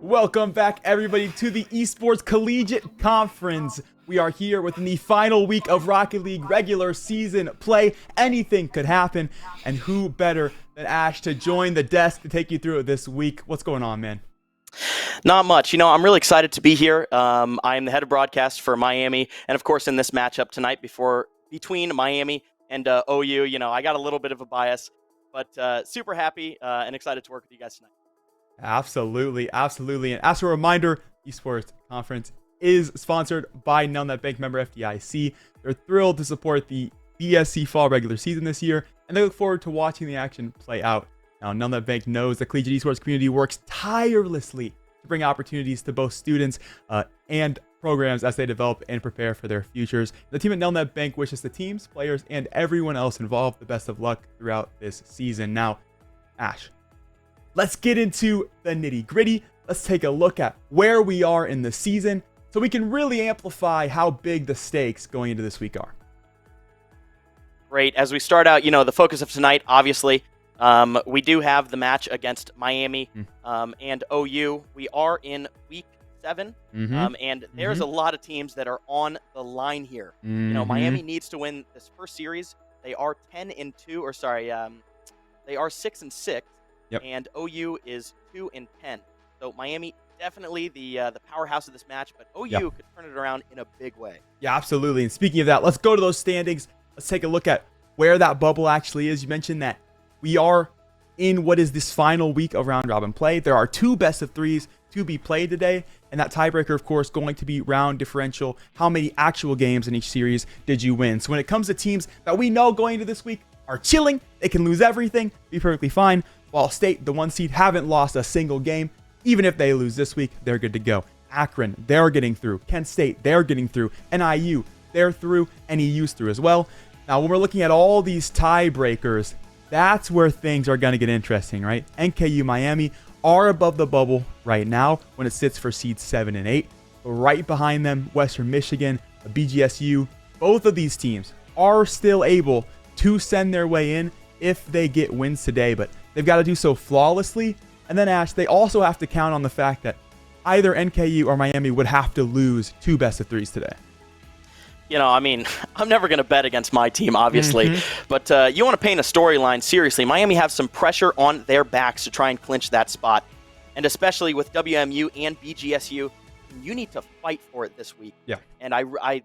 Welcome back, everybody, to the Esports Collegiate Conference. We are here within the final week of Rocket League regular season play. Anything could happen, and who better than Ash to join the desk to take you through it this week? What's going on, man? Not much. I'm really excited to be here. I am the head of broadcast for Miami, and of course, in this matchup tonight between Miami and OU, I got a little bit of a bias, but super happy and excited to work with you guys tonight. Absolutely. And as a reminder, Esports Conference is sponsored by Nelnet Bank, member FDIC. They're thrilled to support the ESC fall regular season this year, and they look forward to watching the action play out. Now, Nelnet Bank knows the collegiate esports community works tirelessly to bring opportunities to both students and programs as they develop and prepare for their futures. The team at Nelnet Bank wishes the teams, players, and everyone else involved the best of luck throughout this season. Now, Ash, let's get into the nitty-gritty. Let's take a look at where we are in the season so we can really amplify how big the stakes going into this week are. Great. As we start out, the focus of tonight, obviously, we do have the match against Miami and OU. We are in week 7, and there's a lot of teams that are on the line here. Miami needs to win this first series. They are 10-2, or sorry, they are 6-6. Yep. And OU is 2-10. So Miami definitely the powerhouse of this match, but OU could turn it around in a big way. Yeah, absolutely. And speaking of that, let's go to those standings. Let's take a look at where that bubble actually is. You mentioned that we are in what is this final week of round robin play. There are 2 best of 3s to be played today, and that tiebreaker, of course, going to be round differential. How many actual games in each series did you win? So when it comes to teams that we know going into this week are chilling, they can lose everything, be perfectly fine. While State, the 1 seed, haven't lost a single game. Even if they lose this week, they're good to go. Akron, they're getting through. Kent State, they're getting through. NIU, they're through. NEU's through as well. Now, when we're looking at all these tiebreakers, that's where things are going to get interesting, right? NKU, Miami are above the bubble right now when it sits for seeds 7 and 8. But right behind them, Western Michigan, BGSU, both of these teams are still able to send their way in if they get wins today, but they've got to do so flawlessly. And then, Ash, they also have to count on the fact that either NKU or Miami would have to lose 2 best of 3s today. I'm never going to bet against my team, obviously, but you want to paint a storyline. Seriously, Miami have some pressure on their backs to try and clinch that spot. And especially with WMU and BGSU, you need to fight for it this week. Yeah. And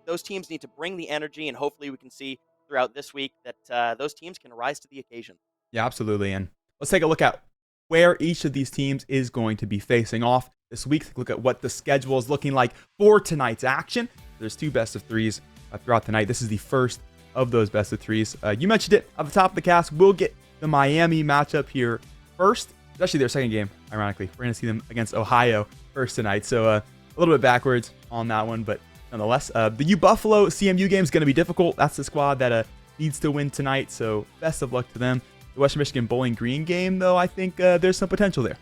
those teams need to bring the energy, and hopefully we can see throughout this week that those teams can rise to the occasion. Yeah, absolutely. And let's take a look at where each of these teams is going to be facing off this week. Take a look at what the schedule is looking like for tonight's action. There's 2 best of 3s throughout the night. This is the first of those best of 3s. You mentioned it at the top of the cast. We'll get the Miami matchup here first. It's actually their second game, ironically. We're going to see them against Ohio first tonight. So a little bit backwards on that one, but nonetheless, the U Buffalo CMU game is going to be difficult. That's the squad that needs to win tonight. So best of luck to them. The Western Michigan Bowling Green game, though, I think there's some potential there.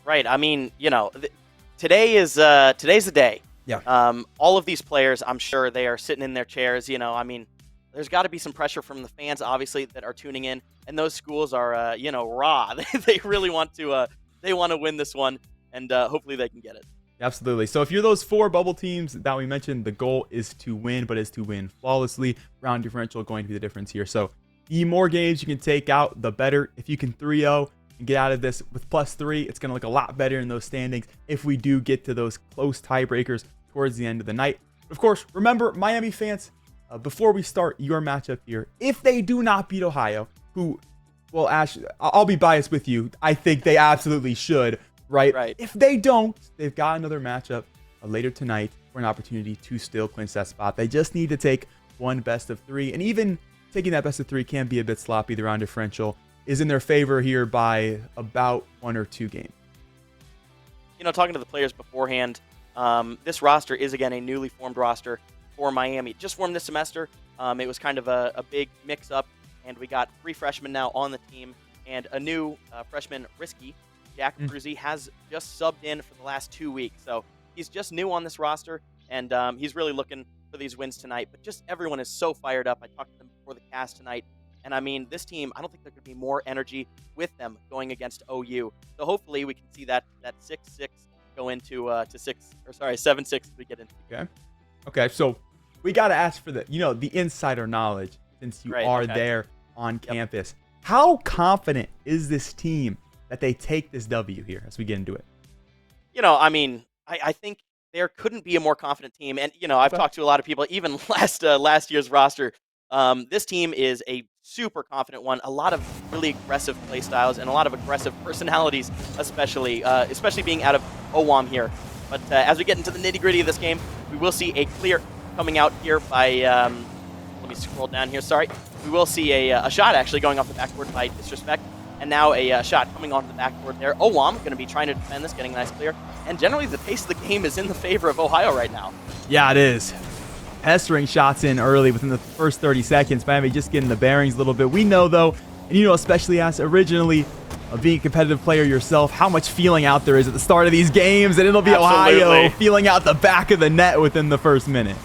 Right. Today is today's the day. Yeah. All of these players, I'm sure they are sitting in their chairs. There's got to be some pressure from the fans, obviously, that are tuning in, and those schools are, raw. They really want to win this one, and hopefully they can get it. Absolutely. So if you're those 4 bubble teams that we mentioned, the goal is to win, but is to win flawlessly. Round differential going to be the difference here. So the more games you can take out, the better. If you can 3-0 and get out of this with +3, it's going to look a lot better in those standings if we do get to those close tiebreakers towards the end of the night. Of course, remember, Miami fans, before we start your matchup here, if they do not beat Ohio, who, well, Ash, I'll be biased with you. I think they absolutely should, right? If they don't, they've got another matchup later tonight for an opportunity to still clinch that spot. They just need to take 1 best of 3, and even taking that best of 3 can be a bit sloppy. The round differential is in their favor here by about 1 or 2 games. Talking to the players beforehand, this roster is, again, a newly formed roster for Miami. Just formed this semester. It was kind of a big mix-up, and we got 3 freshmen now on the team, and a new freshman, Risky. Jack Bruzzi has just subbed in for the last 2 weeks, so he's just new on this roster, and he's really looking for these wins tonight. But just everyone is so fired up. I talked to them before the cast tonight, And I mean, this team, I don't think there could be more energy with them going against OU. So hopefully we can see that 6-6 go into to 7-6 as we get into. Okay. So we got to ask for the insider knowledge since you are there on campus. How confident is this team that they take this W here as we get into it? I mean, I think there couldn't be a more confident team. And, I've talked to a lot of people, even last year's roster. This team is a super confident one. A lot of really aggressive play styles and a lot of aggressive personalities, especially being out of OWAM here. But as we get into the nitty-gritty of this game, we will see a clear coming out here by, let me scroll down here, sorry. We will see a shot actually going off the backboard by Disrespect. And now a shot coming off the backboard there. OWAM going to be trying to defend this, getting a nice clear. And generally the pace of the game is in the favor of Ohio right now. Yeah, it is. Pestering shots in early within the first 30 seconds. Miami just getting the bearings a little bit. We know, though, and especially as originally being a competitive player yourself, how much feeling out there is at the start of these games. And it'll be Ohio feeling out the back of the net within the first minute.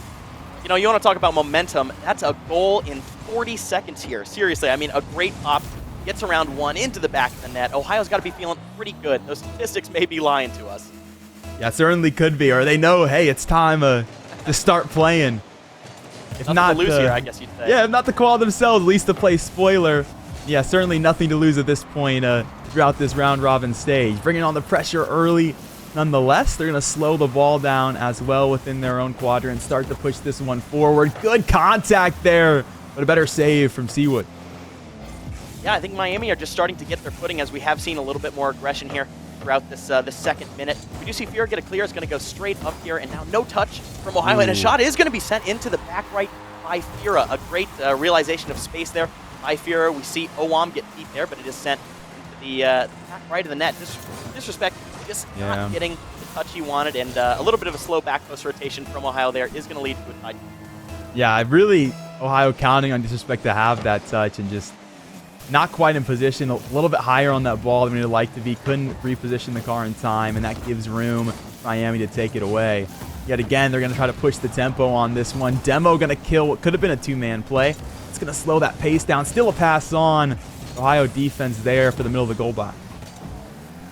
You want to talk about momentum. That's a goal in 40 seconds here. Seriously, I mean, a great pop. Gets around one into the back of the net. Ohio's got to be feeling pretty good. Those statistics may be lying to us. Yeah, certainly could be. Or they know, hey, it's time to start playing. If nothing not to lose here, I guess you'd say. Yeah, if not to call themselves, at least to play spoiler. Yeah, certainly nothing to lose at this point throughout this round-robin stage. Bringing on the pressure early. Nonetheless, they're going to slow the ball down as well within their own quadrant. Start to push this one forward. Good contact there, but a better save from Seawood. Yeah, I think Miami are just starting to get their footing as we have seen a little bit more aggression here throughout this second minute. We do see Fear get a clear. It's going to go straight up here, and now no touch from Ohio. And a shot is going to be sent into the back right by Fira. A great realization of space there by Fira. We see OWAM get beat there, but it is sent into the back right of the net. Disrespect just not getting the touch he wanted, and a little bit of a slow back post rotation from Ohio there is going to lead to a tie. Yeah, really Ohio counting on Disrespect to have that touch and just not quite in position, a little bit higher on that ball than we'd like to be. Couldn't reposition the car in time, and that gives room for Miami to take it away. Yet again, they're going to try to push the tempo on this one. Demo going to kill what could have been a two-man play. It's going to slow that pace down. Still a pass on. Ohio defense there for the middle of the goal box.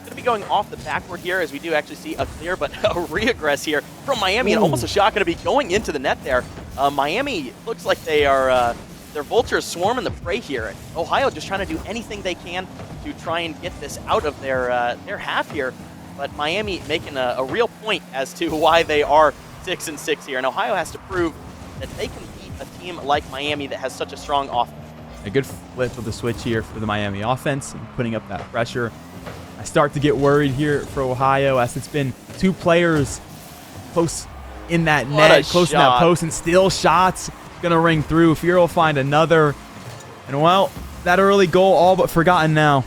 Going to be going off the backward here as we do actually see a clear, but a reaggress here from Miami. And almost a shot going to be going into the net there. Miami looks like they are... Their vultures swarming the prey here. Ohio just trying to do anything they can to try and get this out of their half here. But Miami making a real point as to why they are 6-6 here. And Ohio has to prove that they can beat a team like Miami that has such a strong offense. A good flip of the switch here for the Miami offense and putting up that pressure. I start to get worried here for Ohio as it's been two players close in that net, close in that post, and still shots. Going to ring through. Fear will find another. And, well, that early goal all but forgotten now.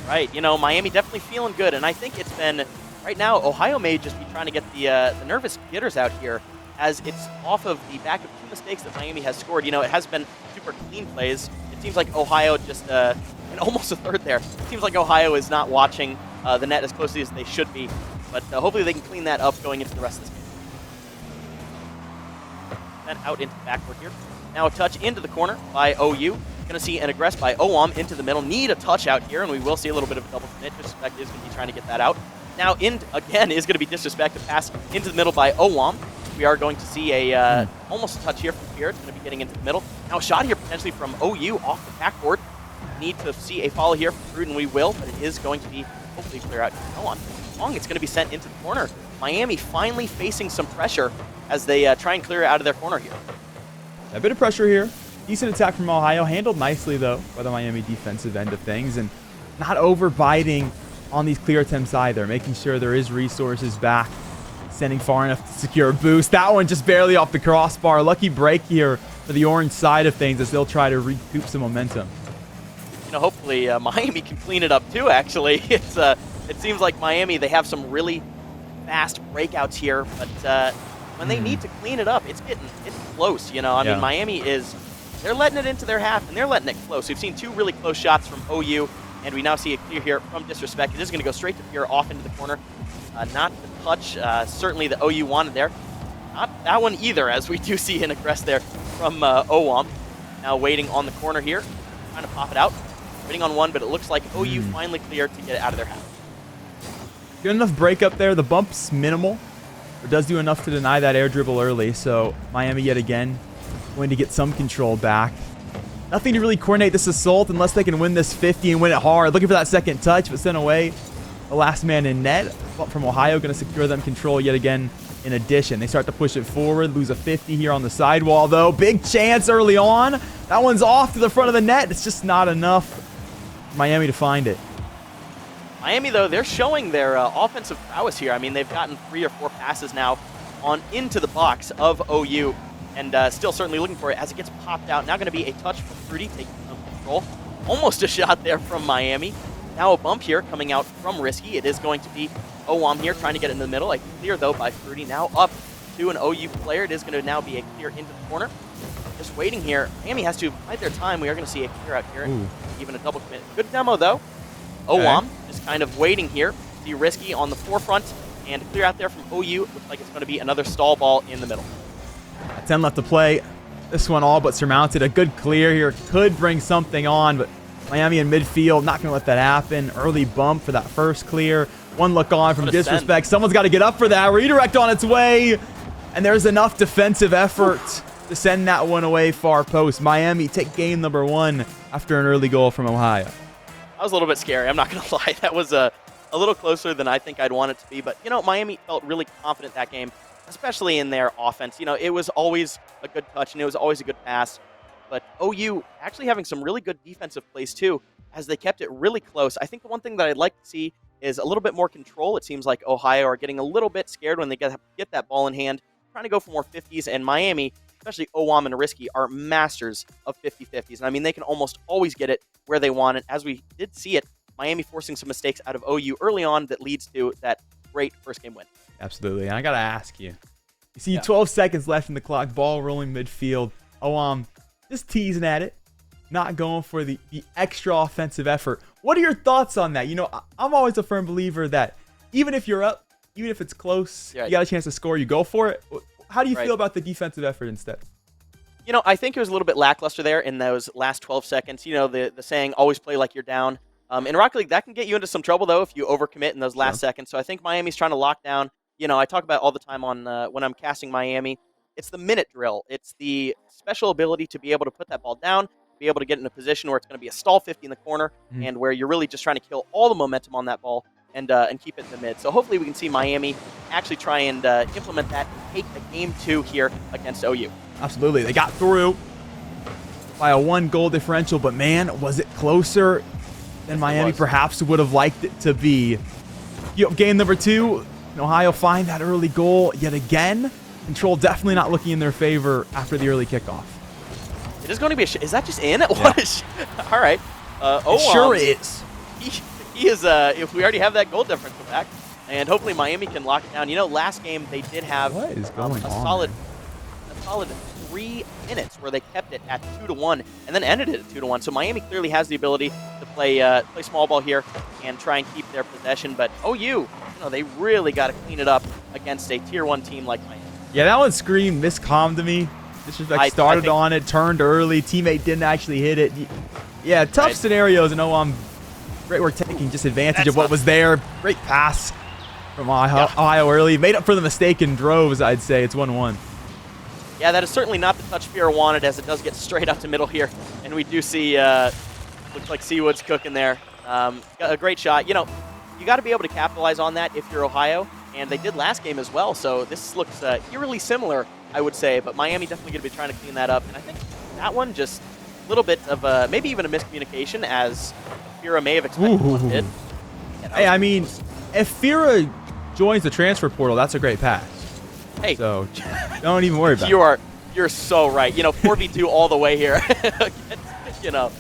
Right. Miami definitely feeling good. And I think it's been, right now, Ohio may just be trying to get the nervous jitters out here as it's off of the back of two mistakes that Miami has scored. It has been super clean plays. It seems like Ohio just, and almost a third there. It seems like Ohio is not watching the net as closely as they should be. But hopefully they can clean that up going into the rest of this game. Then out into the backward here. Now a touch into the corner by OU. Going to see an aggress by OWAM into the middle. Need a touch out here, and we will see a little bit of a double commit. Disrespect is going to be trying to get that out. Now in again is going to be Disrespect to pass into the middle by OWAM. We are going to see a almost a touch here from here. It's going to be getting into the middle. Now a shot here potentially from OU off the backboard. Need to see a follow here from Gruden. We will, but it is going to be hopefully clear out. No on long. It's going to be sent into the corner. Miami finally facing some pressure as they try and clear it out of their corner here. A bit of pressure here. Decent attack from Ohio. Handled nicely, though, by the Miami defensive end of things. And not overbiting on these clear attempts either. Making sure there is resources back. Sending far enough to secure a boost. That one just barely off the crossbar. Lucky break here for the orange side of things as they'll try to recoup some momentum. Hopefully Miami can clean it up, too, actually. It seems like Miami, they have some really fast breakouts here, but when they need to clean it up, it's close. I mean, Miami they're letting it into their half, and they're letting it close. We've seen two really close shots from OU, and we now see a clear here from Disrespect. It is going to go straight to Fear off into the corner. Not the touch, certainly the OU wanted there. Not that one either, as we do see an aggress there from OWAM. Now waiting on the corner here, trying to pop it out. Waiting on one, but it looks like OU finally cleared to get it out of their half. Good enough break up there. The bump's minimal. It does do enough to deny that air dribble early. So Miami yet again going to get some control back. Nothing to really coordinate this assault unless they can win this 50 and win it hard. Looking for that second touch, but sent away. The last man in net. Bump from Ohio going to secure them control yet again. In addition, they start to push it forward. Lose a 50 here on the sidewall, though. Big chance early on. That one's off to the front of the net. It's just not enough for Miami to find it. Miami, though, they're showing their offensive prowess here. I mean, they've gotten 3 or 4 passes now on into the box of OU, and still certainly looking for it as it gets popped out. Now going to be a touch from Fruity, taking some control. Almost a shot there from Miami. Now a bump here coming out from Risky. It is going to be OWAM here trying to get it in the middle. A clear, though, by Fruity. Now up to an OU player. It is going to now be a clear into the corner. Just waiting here. Miami has to bide their time. We are going to see a clear out here. Ooh. Even a double commit. Good demo, though. OWAM just kind of waiting here. See Risky on the forefront. And clear out there from OU. Looks like it's going to be another stall ball in the middle. 10 left to play. This one all but surmounted. A good clear here. Could bring something on, but Miami in midfield, not going to let that happen. Early bump for that first clear. One look on from Disrespect. Someone's got to get up for that. Redirect on its way. And there's enough defensive effort to send that one away far post. Miami take game number 1 after an early goal from Ohio. That was a little bit scary. I'm not going to lie. That was a little closer than I think I'd want it to be. But, you know, Miami felt really confident that game, especially in their offense. You know, it was always a good touch and it was always a good pass. But OU actually having some really good defensive plays, too, as they kept it really close. I think the one thing that I'd like to see is a little bit more control. It seems like Ohio are getting a little bit scared when they get that ball in hand, trying to go for more 50s. And Miami, especially OWAM and Risky, are masters of 50-50s. And I mean, they can almost always get it where they want it. As we did see it, Miami forcing some mistakes out of OU early on that leads to that great first game win. Absolutely. And I got to ask you, you see 12 seconds left in the clock, ball rolling midfield. OWAM just teasing at it, not going for the extra offensive effort. What are your thoughts on that? You know, I'm always a firm believer that even if you're up, even if it's close, you got a chance to score, you go for it. How do you feel about the defensive effort instead? You know, I think it was a little bit lackluster there in those last 12 seconds. You know, the saying, always play like you're down. In Rocket League, that can get you into some trouble, though, if you overcommit in those last seconds. So I think Miami's trying to lock down. You know, I talk about all the time on when I'm casting Miami. It's the minute drill. It's the special ability to be able to put that ball down, be able to get in a position where it's going to be a stall 50 in the corner, and where you're really just trying to kill all the momentum on that ball and keep it in the mid. So hopefully we can see Miami actually try and implement that and take a game 2 here against OU. Absolutely. They got through by a 1-goal differential, but man, was it closer than Miami perhaps would have liked it to be. Game number 2, Ohio find that early goal yet again. Control definitely not looking in their favor after the early kickoff. It is going to be is that just in? Yeah. All right. It sure is. He is, if we already have that goal differential back, and hopefully Miami can lock it down. You know, last game they did have a solid 3 minutes where they kept it at 2-1 and then ended it at 2-1. So Miami clearly has the ability to play small ball here and try and keep their possession. But OU, you know, they really got to clean it up against a Tier 1 team like Miami. Yeah, that one screamed miscomm to me. Disrespect started on it, turned early. Teammate didn't actually hit it. Yeah, tough scenarios. And great work taking just advantage of what was there. Great pass from Ohio early. Made up for the mistake in droves, I'd say. It's 1-1. Yeah, that is certainly not the touch Fira wanted, as it does get straight up to middle here. And we do see, looks like Seawood's cooking there. A great shot. You know, you got to be able to capitalize on that if you're Ohio. And they did last game as well, so this looks eerily similar, I would say. But Miami definitely going to be trying to clean that up. And I think that one just a little bit of maybe even a miscommunication, as Fira may have expected one did. Hey, I mean, if Fira joins the transfer portal, that's a great pass. Hey, so don't even worry about it. You're so right. You know, 4v2 all the way here. You know,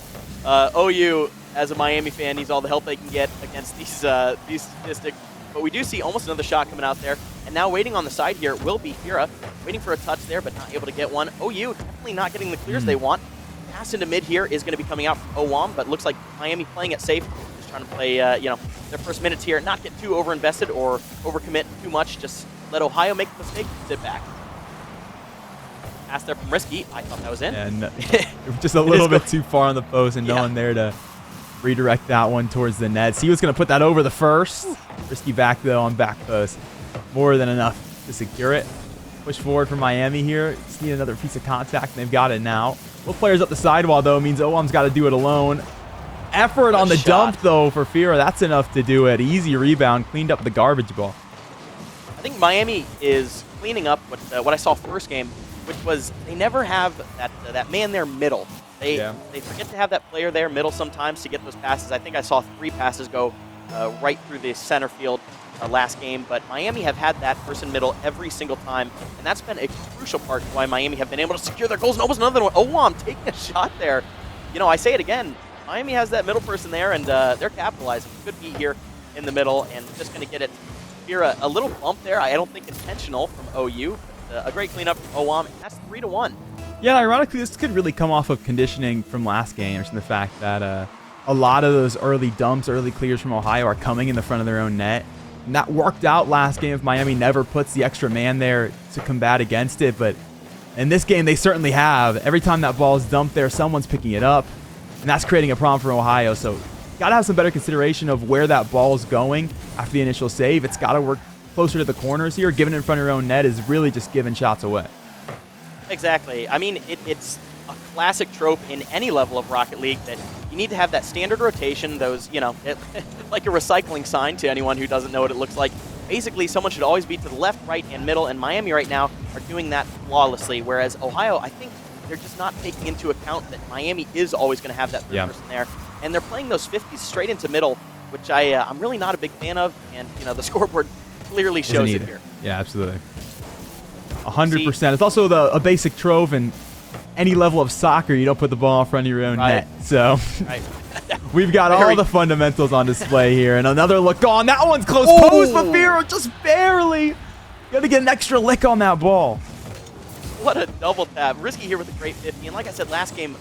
OU as a Miami fan needs all the help they can get against these statistics. But we do see almost another shot coming out there. And now waiting on the side here will be Fira. Waiting for a touch there, but not able to get one. OU definitely not getting the clears they want. Pass into mid here is going to be coming out from OWAM, but looks like Miami playing it safe. Just trying to play, you know, their first minutes here. Not get too over-invested or overcommit too much. Just let Ohio make the mistake and sit back. pass there from Risky. I thought that was in. And just a little bit too far on the post and no one there to redirect that one towards the net. See what's going to put that over the first. Risky back, though, on back post. More than enough to secure it. Push forward for Miami here. Just need another piece of contact, and they've got it now. Little players up the sidewall, though, means OWAM's got to do it alone. Effort on the dump, though, for Fira. That's enough to do it. Easy rebound. Cleaned up the garbage ball. I think Miami is cleaning up what I saw first game, which was they never have that man there middle. They forget to have that player there middle sometimes to get those passes. I think I saw 3 passes go right through the center field last game, but Miami have had that person middle every single time, and that's been a crucial part of why Miami have been able to secure their goals. And almost another one. OWAM taking a shot there. You know, I say it again, Miami has that middle person there, and they're capitalizing. Good beat here in the middle, and just going to get it here. A little bump there. I don't think intentional from OU. But, a great cleanup from OWAM, and that's 3-1. Yeah, ironically, this could really come off of conditioning from last game, and the fact that a lot of those early dumps, early clears from Ohio are coming in the front of their own net. And that worked out last game if Miami never puts the extra man there to combat against it. But in this game, they certainly have. Every time that ball is dumped there, someone's picking it up. And that's creating a problem for Ohio. So got to have some better consideration of where that ball is going after the initial save. It's got to work closer to the corners here. Giving it in front of your own net is really just giving shots away. Exactly. I mean, it's a classic trope in any level of Rocket League that you need to have that standard rotation, those, you know, like a recycling sign to anyone who doesn't know what it looks like. Basically, someone should always be to the left, right, and middle, and Miami right now are doing that flawlessly, whereas Ohio, I think they're just not taking into account that Miami is always going to have that third person there, and they're playing those 50s straight into middle, which I'm really not a big fan of, and, you know, the scoreboard clearly shows it here. Yeah, absolutely. 100%. It's also a basic trope in any level of soccer. You don't put the ball in front of your own net. So we've got all the fundamentals on display here. And another look on. That one's close. Post, but Fira just barely. Got to get an extra lick on that ball. What a double tap. Risky here with a great 50. And like I said last game,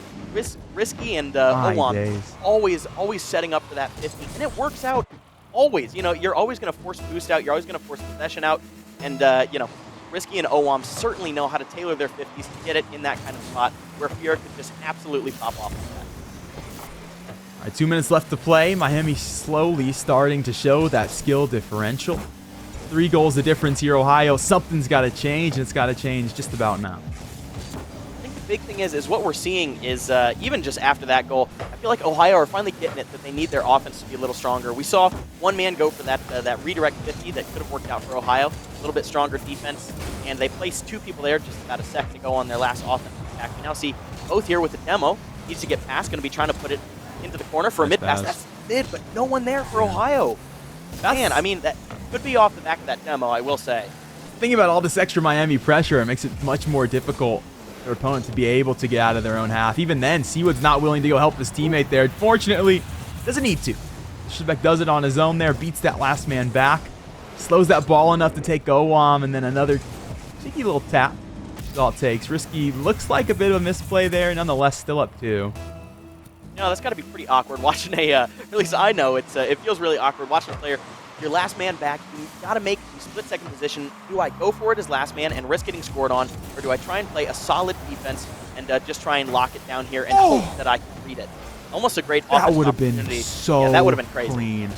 Risky and OWAM always setting up for that 50. And it works out always. You know, you're always going to force boost out. You're always going to force possession out. And, you know, Risky and OWAM certainly know how to tailor their 50s to get it in that kind of spot where Fira could just absolutely pop off like that. All right, 2 minutes left to play. Miami slowly starting to show that skill differential. 3 goals the difference here, Ohio. Something's got to change, and it's got to change just about now. I think the big thing is what we're seeing is even just after that goal, I feel like Ohio are finally getting it that they need their offense to be a little stronger. We saw one man go for that redirect 50 that could have worked out for Ohio. A little bit stronger defense, and they placed 2 people there just about a second ago on their last offensive attack. We now see both here with the demo. Needs to get past, going to be trying to put it into the corner for a mid pass. That's mid, but no one there for Ohio. Man, I mean, that could be off the back of that demo, I will say. Thinking about all this extra Miami pressure, it makes it much more difficult for their opponent to be able to get out of their own half. Even then, Seawood's not willing to go help his teammate there. Fortunately, doesn't need to. Schlebeck does it on his own there, beats that last man back. Slows that ball enough to take OWAM, and then another cheeky little tap. That's all it takes. Risky looks like a bit of a misplay there, nonetheless still up 2. You know, that's got to be pretty awkward watching at least I know it feels really awkward watching a player, your last man back, you got to make the split-second position. Do I go for it as last man and risk getting scored on, or do I try and play a solid defense and just try and lock it down here and hope that I can read it? Almost a great offensive opportunity. That would have been so that would have been crazy. Clean.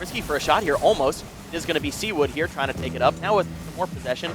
Risky for a shot here, almost. It is going to be Seawood here trying to take it up. Now with some more possession.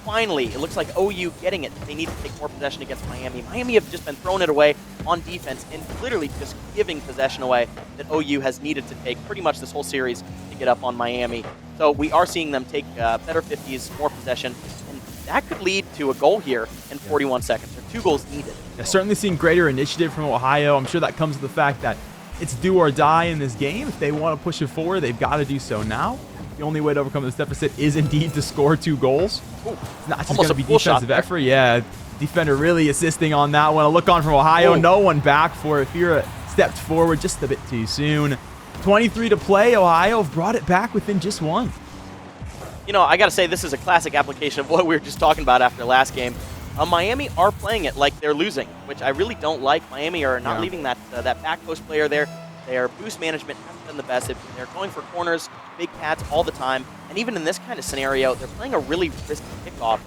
Finally, it looks like OU getting it. They need to take more possession against Miami. Miami have just been throwing it away on defense and literally just giving possession away that OU has needed to take pretty much this whole series to get up on Miami. So we are seeing them take better 50s, more possession, and that could lead to a goal here in 41 seconds, or 2 goals needed. Yeah, certainly seeing greater initiative from Ohio. I'm sure that comes with the fact that it's do or die in this game. If they want to push it forward, they've got to do so now. The only way to overcome this deficit is indeed to score 2 goals. It's not just going to be defensive effort. Yeah, defender really assisting on that one. A look on from Ohio. No one back for it. Fira stepped forward just a bit too soon. 23 to play. Ohio have brought it back within just 1. You know, I got to say, this is a classic application of what we were just talking about after last game. Miami are playing it like they're losing, which I really don't like. Miami are not leaving that back post player there. Their boost management hasn't been the best. They're going for corners, big pads all the time. And even in this kind of scenario, they're playing a really risky kickoff.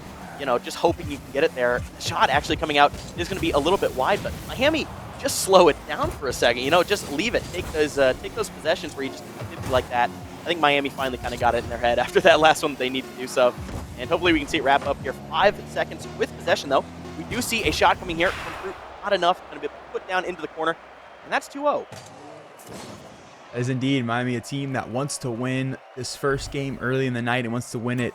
just hoping you can get it there. The shot actually coming out is going to be a little bit wide, but Miami, just slow it down for a second. Just leave it. Take those possessions where you just 50 like that. I think Miami finally kind of got it in their head after that last one. They need to do so, and hopefully we can see it wrap up here. 5 seconds with possession, though. We do see a shot coming here from through. Not enough. Going to be put down into the corner, and that's 2-0. That is indeed Miami, a team that wants to win this first game early in the night and wants to win it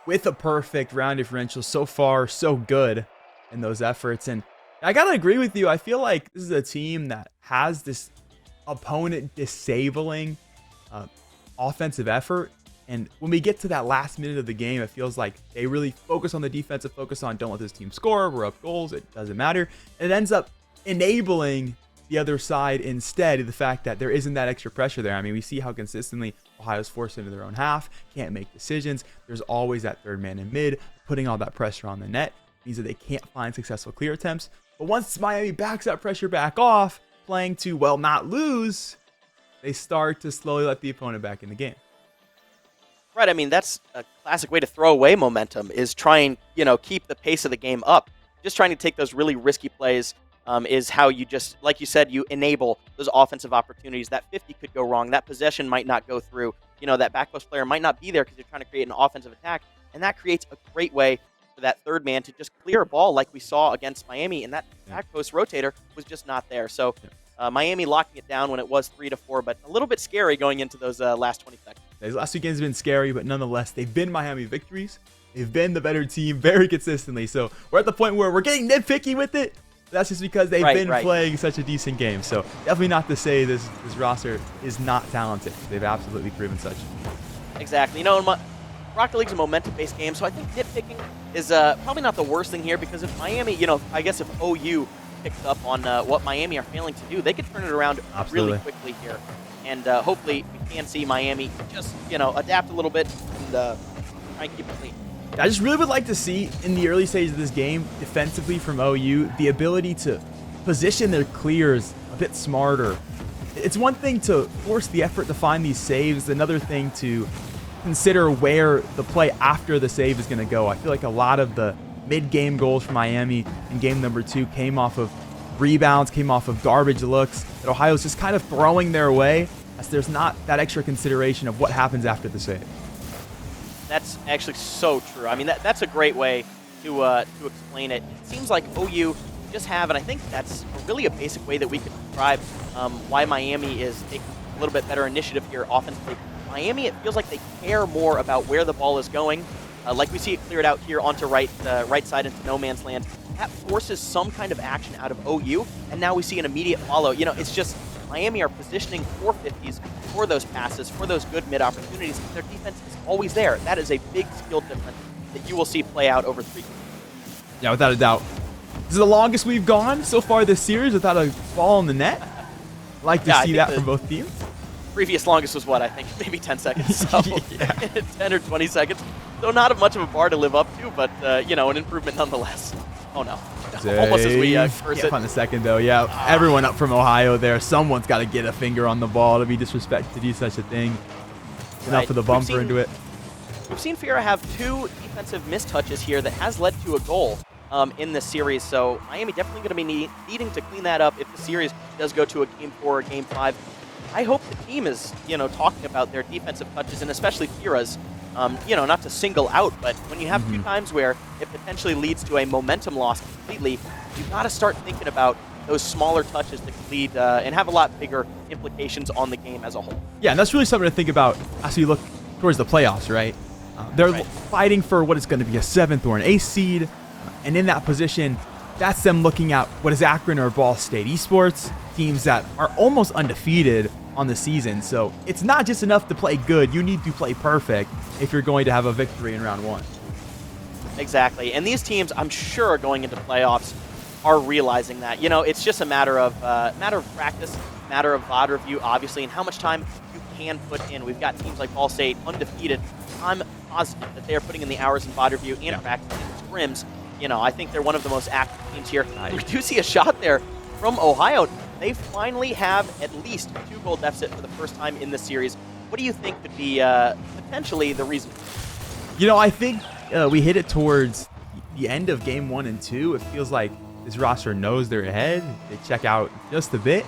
with a perfect round differential. So far, so good in those efforts. And I got to agree with you. I feel like this is a team that has this opponent disabling offensive effort. And when we get to that last minute of the game, it feels like they really focus on the defensive, focus on don't let this team score. We're up goals. It doesn't matter. And it ends up enabling the other side instead, the fact that there isn't that extra pressure there. I mean, we see how consistently Ohio's forced into their own half, can't make decisions. There's always that third man in mid, putting all that pressure on the net means that they can't find successful clear attempts. But once Miami backs that pressure back off, playing to, well, not lose, they start to slowly let the opponent back in the game. Right, I mean, that's a classic way to throw away momentum, is trying, keep the pace of the game up. Just trying to take those really risky plays is how you just, like you said, you enable those offensive opportunities. That 50 could go wrong. That possession might not go through. That back post player might not be there because you're trying to create an offensive attack. And that creates a great way for that third man to just clear a ball like we saw against Miami. And that back post rotator was just not there. So Miami locking it down when it was 3-4, but a little bit scary going into those last 20 seconds. These last 2 games have been scary, but nonetheless, they've been Miami victories. They've been the better team very consistently. So we're at the point where we're getting nitpicky with it. That's just because they've been playing such a decent game. So definitely not to say this roster is not talented. They've absolutely proven such. Exactly. Rocket League's a momentum-based game, so I think nitpicking is probably not the worst thing here, because if Miami, I guess if OU picks up on what Miami are failing to do, they could turn it around really quickly here. And hopefully we can see Miami just, adapt a little bit and try and keep it clean. I just really would like to see in the early stages of this game, defensively from OU, the ability to position their clears a bit smarter. It's one thing to force the effort to find these saves, another thing to consider where the play after the save is going to go. I feel like a lot of the mid-game goals for Miami in game number 2 came off of rebounds, came off of garbage looks that Ohio's just kind of throwing their way, as there's not that extra consideration of what happens after the save. That's actually so true. I mean, that's a great way to explain it. It seems like OU just have, and I think that's really a basic way that we could describe why Miami is taking a little bit better initiative here offensively. Miami, it feels like they care more about where the ball is going. Like we see it cleared out here onto right side into no man's land. That forces some kind of action out of OU, and now we see an immediate follow. It's just Miami are positioning for 50s, for those passes, for those good mid opportunities. Their defense is always there. That is a big skill difference that you will see play out over 3 games. Yeah, without a doubt. This is the longest we've gone so far this series without a ball in the net. I'd like to see that from both teams. Previous longest was what, I think, maybe 10 seconds. So 10 or 20 seconds. So not much of a bar to live up to, but an improvement nonetheless. Oh no. Almost as we curse it. On the second though, yeah. Everyone up from Ohio there. Someone's got to get a finger on the ball to be disrespected to do such a thing. Enough of the bumper into it. We've seen Fiera have 2 defensive mistouches here that has led to a goal in this series. So Miami definitely going to be needing to clean that up if the series does go to a Game 4 or Game 5. I hope the team is, talking about their defensive touches, and especially Fiera's. Not to single out, but when you have 2 times where it potentially leads to a momentum loss completely, you've got to start thinking about those smaller touches that can lead and have a lot bigger implications on the game as a whole. Yeah, and that's really something to think about as we look towards the playoffs, right? They're fighting for what is going to be a 7th or an 8th seed, and in that position, that's them looking at what is Akron or Ball State Esports, teams that are almost undefeated on the season. So it's not just enough to play good. You need to play perfect if you're going to have a victory in round 1. Exactly. And these teams, I'm sure, going into playoffs are realizing that. It's just a matter of practice, matter of VOD review, obviously, and how much time you can put in. We've got teams like Ball State undefeated. I'm positive that they are putting in the hours in VOD review and practice and scrims. I think they're one of the most active teams here. We do see a shot there from Ohio. They finally have at least a 2-goal deficit for the first time in this series. What do you think could be potentially the reason? I think we hit it towards the end of game 1 and 2, it feels like this roster knows they're ahead. They check out just a bit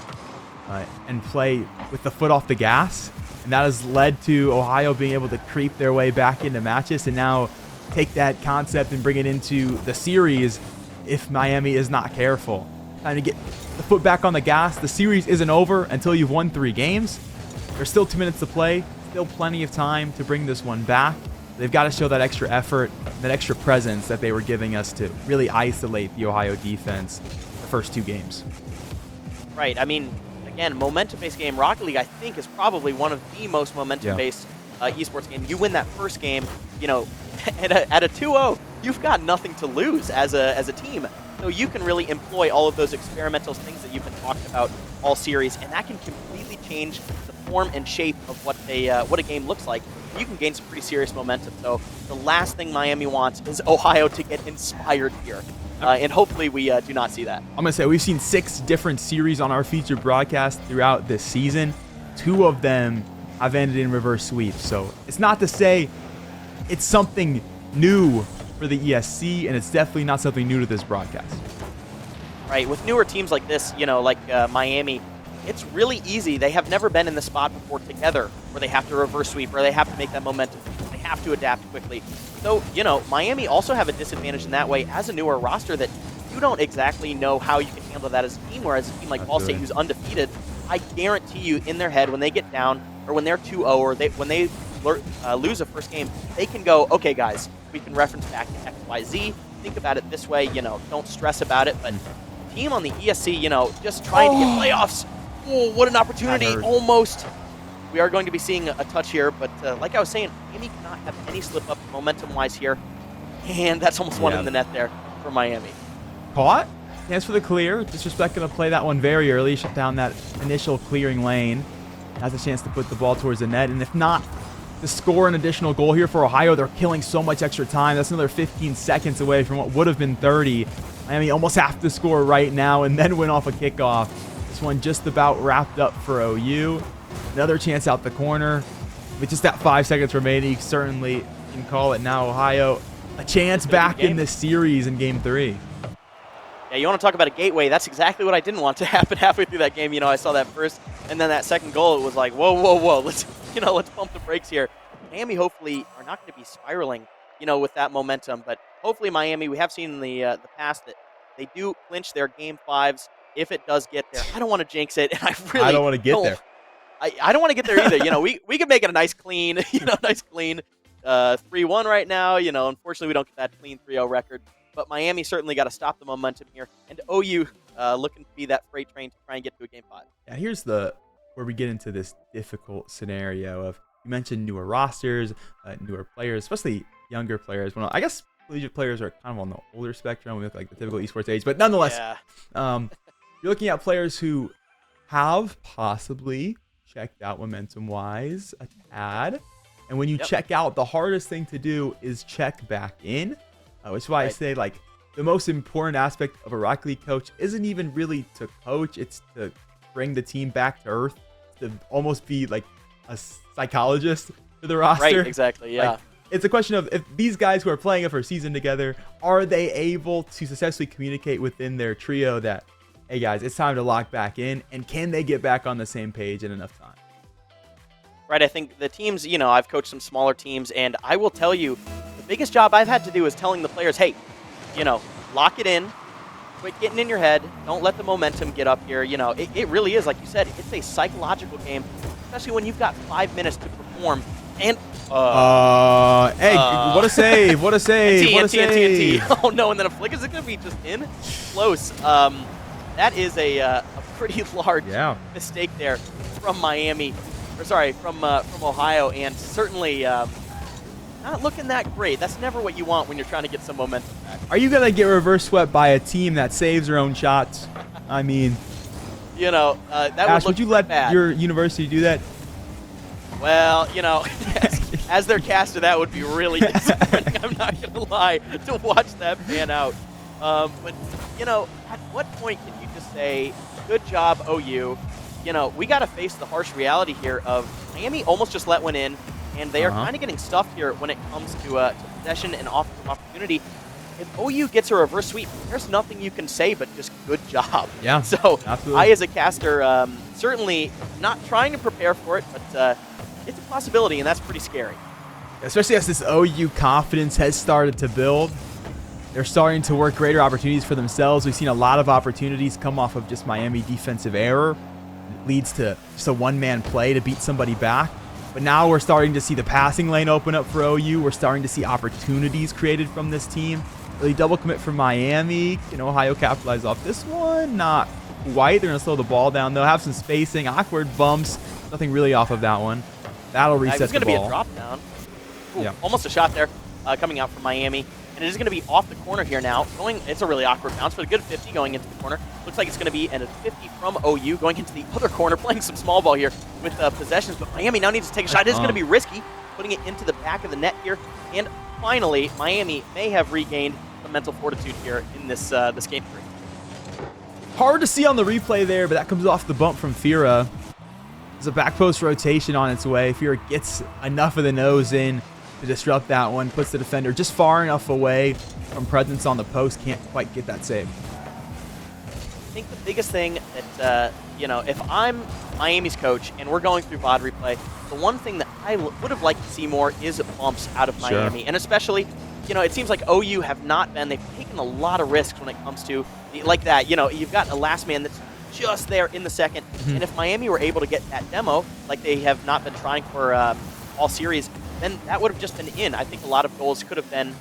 and play with the foot off the gas. And that has led to Ohio being able to creep their way back into matches and now take that concept and bring it into the series if Miami is not careful. Time to get the foot back on the gas. The series isn't over until you've won 3 games. There's still 2 minutes to play. Still plenty of time to bring this one back. They've got to show that extra effort, that extra presence that they were giving us to really isolate the Ohio defense the first 2 games. Right. I mean, again, momentum-based game. Rocket League, I think, is probably one of the most momentum-based esports game. You win that first game, you know, at a 2-0, you've got nothing to lose as a team. So you can really employ all of those experimental things that you've been talking about all series, and that can completely change the form and shape of what a game looks like. You can gain some pretty serious momentum. So the last thing Miami wants is Ohio to get inspired here. And hopefully we do not see that. I'm going to say we've seen 6 different series on our featured broadcast throughout this season. 2 of them have ended in reverse sweeps. So it's not to say it's something new for the ESC, and it's definitely not something new to this broadcast. Right. With newer teams like this, you know, like Miami, it's really easy. They have never been in the spot before together where they have to reverse sweep or they have to make that momentum. They have to adapt quickly. So, you know, Miami also have a disadvantage in that way as a newer roster that you don't exactly know how you can handle that as a team, whereas a team like Ball State who's undefeated, I guarantee you in their head when they get down or when they're 2-0 or when they lose a first game, they can go, okay, guys, we can reference back to XYZ. Think about it this way, you know, don't stress about it. But team on the ESC, you know, just trying to get playoffs. Oh, what an opportunity. Almost. We are going to be seeing a touch here, but like I was saying, Miami cannot have any slip-up momentum-wise here. And that's almost one in the net there for Miami. Caught. Chance for the clear. Disrespect going to play that one very early. Shut down that initial clearing lane. Has a chance to put the ball towards the net. And if not, to score an additional goal here for Ohio, they're killing so much extra time. That's another 15 seconds away from what would have been 30. Miami almost have to score right now and then win off a kickoff. This one just about wrapped up for OU. Another chance out the corner. With just that 5 seconds remaining, certainly can call it now. Ohio, a chance back in this series in Game 3. Yeah, you want to talk about a gateway. That's exactly what I didn't want to happen halfway through that game. You know, I saw that first, and then that second goal, it was like, whoa, whoa, whoa. Let's pump the brakes here. Miami hopefully are not going to be spiraling, you know, with that momentum. But hopefully Miami, we have seen in the past that they do clinch their Game 5s if it does get there. I don't want to jinx it, and I don't want to get there. I don't want to get there either. You know, we could make it a nice clean, 3-1 right now. You know, unfortunately we don't get that clean 3-0 record. But Miami certainly got to stop the momentum here. And OU looking to be that freight train to try and get to a Game 5. Yeah, here's where we get into this difficult scenario of, you mentioned newer rosters, newer players, especially younger players. Well, I guess collegiate players are kind of on the older spectrum with like the typical esports age. But nonetheless, you're looking at players who have possibly checked out momentum-wise a tad. And when you check out, the hardest thing to do is check back in. Which is why I say, like, the most important aspect of a Rocket League coach isn't even really to coach. It's to bring the team back to earth, to almost be like a psychologist to the roster. Right, exactly, yeah. Like, it's a question of, if these guys who are playing it for a season together, are they able to successfully communicate within their trio that, hey guys, it's time to lock back in, and can they get back on the same page in enough time? Right, I think the teams, you know, I've coached some smaller teams, and I will tell you, the biggest job I've had to do is telling the players, hey, you know, lock it in, quit getting in your head, don't let the momentum get up here. You know, it really is, like you said, it's a psychological game, especially when you've got 5 minutes to perform. And hey, what a save! What a save! What a save! Oh no! And then a flick, is it going to be just in? Close. That is a pretty large mistake there from Miami, or sorry, from Ohio, and certainly not looking that great. That's never what you want when you're trying to get some momentum back. Are you gonna get reverse swept by a team that saves their own shots? I mean, you know, that Ash, would you let bad. your university do that? Well, you know, as their caster, that would be really disappointing. I'm not going to lie, to watch that pan out. But, you know, at what point can you just say, good job, OU? You know, we got to face the harsh reality here of Miami almost just let one in, and they are kind of getting stuffed here when it comes to possession and offensive opportunity. if OU gets a reverse sweep, there's nothing you can say but just good job. Yeah, So absolutely. I, as a caster, certainly not trying to prepare for it, but it's a possibility, and that's pretty scary. Especially as this OU confidence has started to build. They're starting to work greater opportunities for themselves. We've seen a lot of opportunities come off of just Miami defensive error. It leads to just a one-man play to beat somebody back. But now we're starting to see the passing lane open up for OU. We're starting to see opportunities created from this team. Really double commit from Miami. Can Ohio capitalize off this one? Not quite. They're going to slow the ball down, though. Have some spacing, awkward bumps. Nothing really off of that one. That'll reset the ball. It's going to be a drop down. Ooh, Yeah. Almost a shot there coming out from Miami. And it is going to be off the corner here now. It's a really awkward bounce, but a good 50 going into the corner. Looks like it's going to be a 50 from OU going into the other corner, playing some small ball here with possessions. But Miami now needs to take a shot. It is going to be risky, putting it into the back of the net here. And finally, Miami may have regained some mental fortitude here in this game 3. Hard to see on the replay there, but that comes off the bump from Fira. There's a back post rotation on its way. Fira gets enough of the nose in to disrupt that one, puts the defender just far enough away from presence on the post, can't quite get that save. I think the biggest thing that, if I'm Miami's coach and we're going through VOD replay, the one thing that I would have liked to see more is bumps out of Miami. Sure. And especially, it seems like OU have not been, they've taken a lot of risks when it comes to, like that, you've got a last man that's just there in the second. And if Miami were able to get that demo, like they have not been trying for all series, then that would have just been in. I think a lot of goals could have been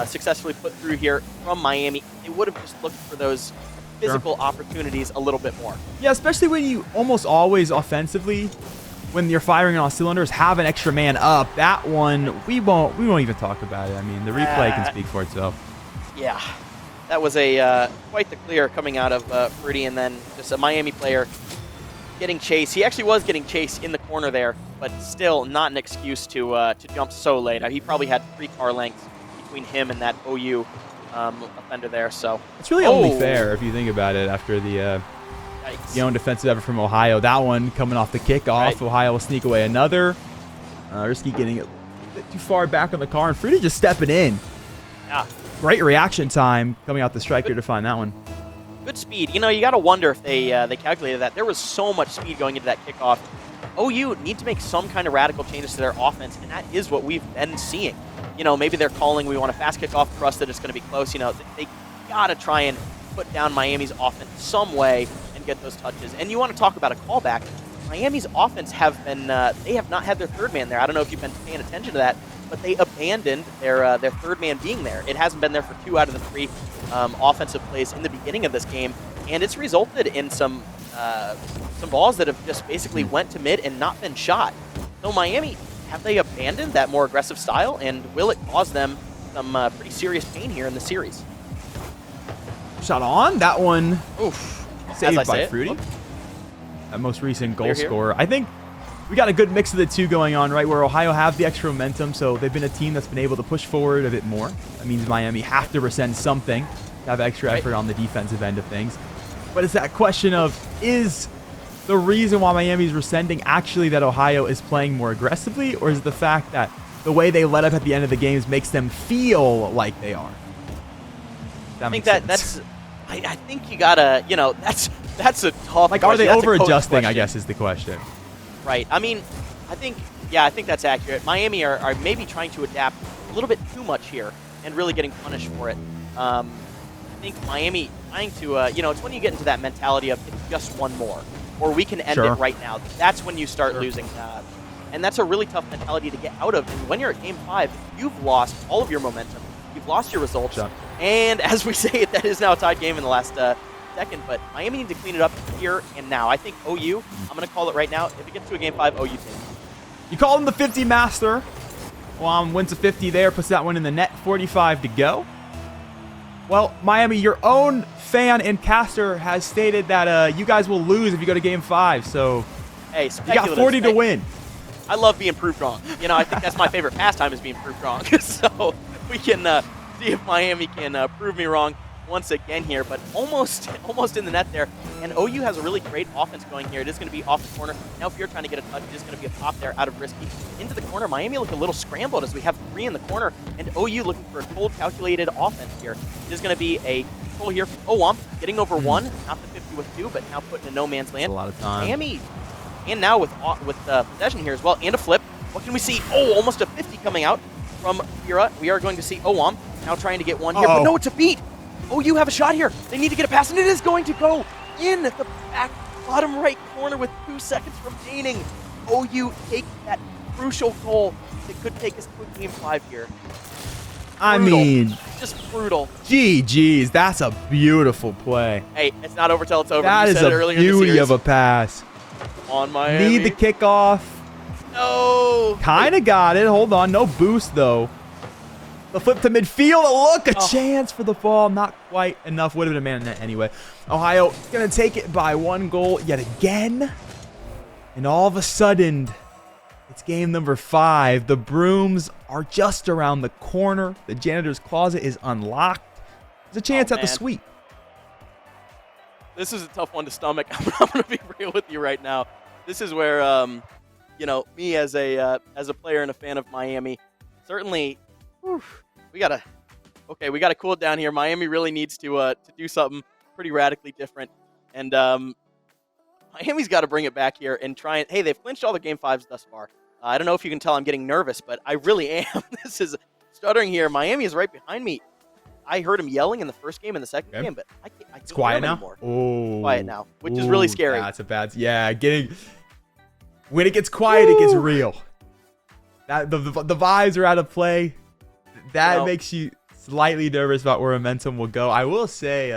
successfully put through here from Miami. They would have just looked for those physical opportunities a little bit more. Yeah, especially when you almost always offensively, when you're firing on all cylinders, have an extra man up. That one, we won't even talk about it. I mean, the replay can speak for itself. Yeah, that was a quite the clear coming out of Fruity, and then just a Miami player getting chased. He actually was getting chased in the corner there, but still not an excuse to jump so late. He probably had 3 car lengths between him and that OU offender there. So it's really only fair if you think about it. After the own defensive effort from Ohio, that one coming off the kickoff, right. Ohio will sneak away another. Risky getting it a bit too far back on the car, and Fruity just stepping in. Yeah, great reaction time coming out the striker to find that one. Good speed. You got to wonder if they calculated that. There was so much speed going into that kickoff. OU need to make some kind of radical changes to their offense, and that is what we've been seeing. Maybe they're calling, we want a fast kickoff, trust that it's going to be close. They got to try and put down Miami's offense some way and get those touches. And you want to talk about a callback. Miami's offense have been, they have not had their third man there. I don't know if you've been paying attention to that, but they abandoned their third man being there. It hasn't been there for 2 out of the 3 offensive plays in the beginning of this game, and it's resulted in some balls that have just basically went to mid and not been shot. So Miami, have they abandoned that more aggressive style, and will it cause them some pretty serious pain here in the series? Shot on that one. Oof. Saved by Fruity. That most recent goal scorer. I think we got a good mix of the two going on, right? Where Ohio have the extra momentum, so they've been a team that's been able to push forward a bit more. That means Miami have to rescind something to have extra effort on the defensive end of things. But it's that question of, is the reason why Miami's rescinding actually that Ohio is playing more aggressively, or is it the fact that the way they let up at the end of the games makes them feel like they are? I think that's. I think you gotta. That's a tough. Like, are they over-adjusting? I guess is the question. Right. I mean, I think that's accurate. Miami are maybe trying to adapt a little bit too much here and really getting punished for it. I think Miami trying to, it's when you get into that mentality of it's just one more, or we can end it right now. That's when you start losing. And that's a really tough mentality to get out of. And when you're at Game 5, you've lost all of your momentum. You've lost your results. And as we say it, that is now a tied game in the last second. But Miami need to clean it up here and now. I think OU, I'm going to call it right now. If it gets to a Game 5, OU takes it. You call him the 50 master. Wins a 50 there, puts that one in the net. 45 to go. Well, Miami, your own fan and caster has stated that you guys will lose if you go to Game 5. So hey, you got 40 to win. I love being proved wrong. I think that's my favorite pastime is being proved wrong. So we can see if Miami can prove me wrong once again here, but almost in the net there. And OU has a really great offense going here. It is going to be off the corner. Now if you're trying to get a touch, it is going to be a pop there out of Risky. Into the corner, Miami look a little scrambled as we have 3 in the corner, and OU looking for a cold, calculated offense here. It is going to be a control here from Owamp, getting over 1, not the 50 with 2, but now put in a no man's land. That's a lot of time. Miami, and now with possession here as well, and a flip. What can we see? Oh, almost a 50 coming out from Fira. We are going to see Owamp now trying to get one here, but no, it's a beat. OU have a shot here. They need to get a pass, and it is going to go in the back bottom right corner with 2 seconds remaining. OU take that crucial goal that could take us to Game 5 here. I Brutal. mean, just brutal. GG's. That's a beautiful play. Hey, it's not over till it's over. That you is said a it earlier in the beauty series. of a pass. On Miami. Need the kickoff. No. Kind of got it. Hold on. No boost, though. The flip to midfield. Look, a chance for the ball. Not quite enough. Would have been a man in net anyway. Ohio going to take it by 1 goal yet again. And all of a sudden, it's game number 5. The brooms are just around the corner. The janitor's closet is unlocked. There's a chance at the sweep. This is a tough one to stomach. I'm going to be real with you right now. This is where, you know, me as a player and a fan of Miami, certainly, we gotta cool it down here. Miami really needs to do something pretty radically different, and Miami's got to bring it back here and try and. Hey, they've clinched all their game 5s thus far. I don't know if you can tell I'm getting nervous, but I really am. This is stuttering here. Miami is right behind me. I heard him yelling in the first game and the second game, but I can't It's quiet hear him now. anymore. Oh, Quiet now, which is really scary. That's a bad. Yeah, when it gets quiet, it gets real. That the vibes are out of play. That makes you slightly nervous about where momentum will go. I will say,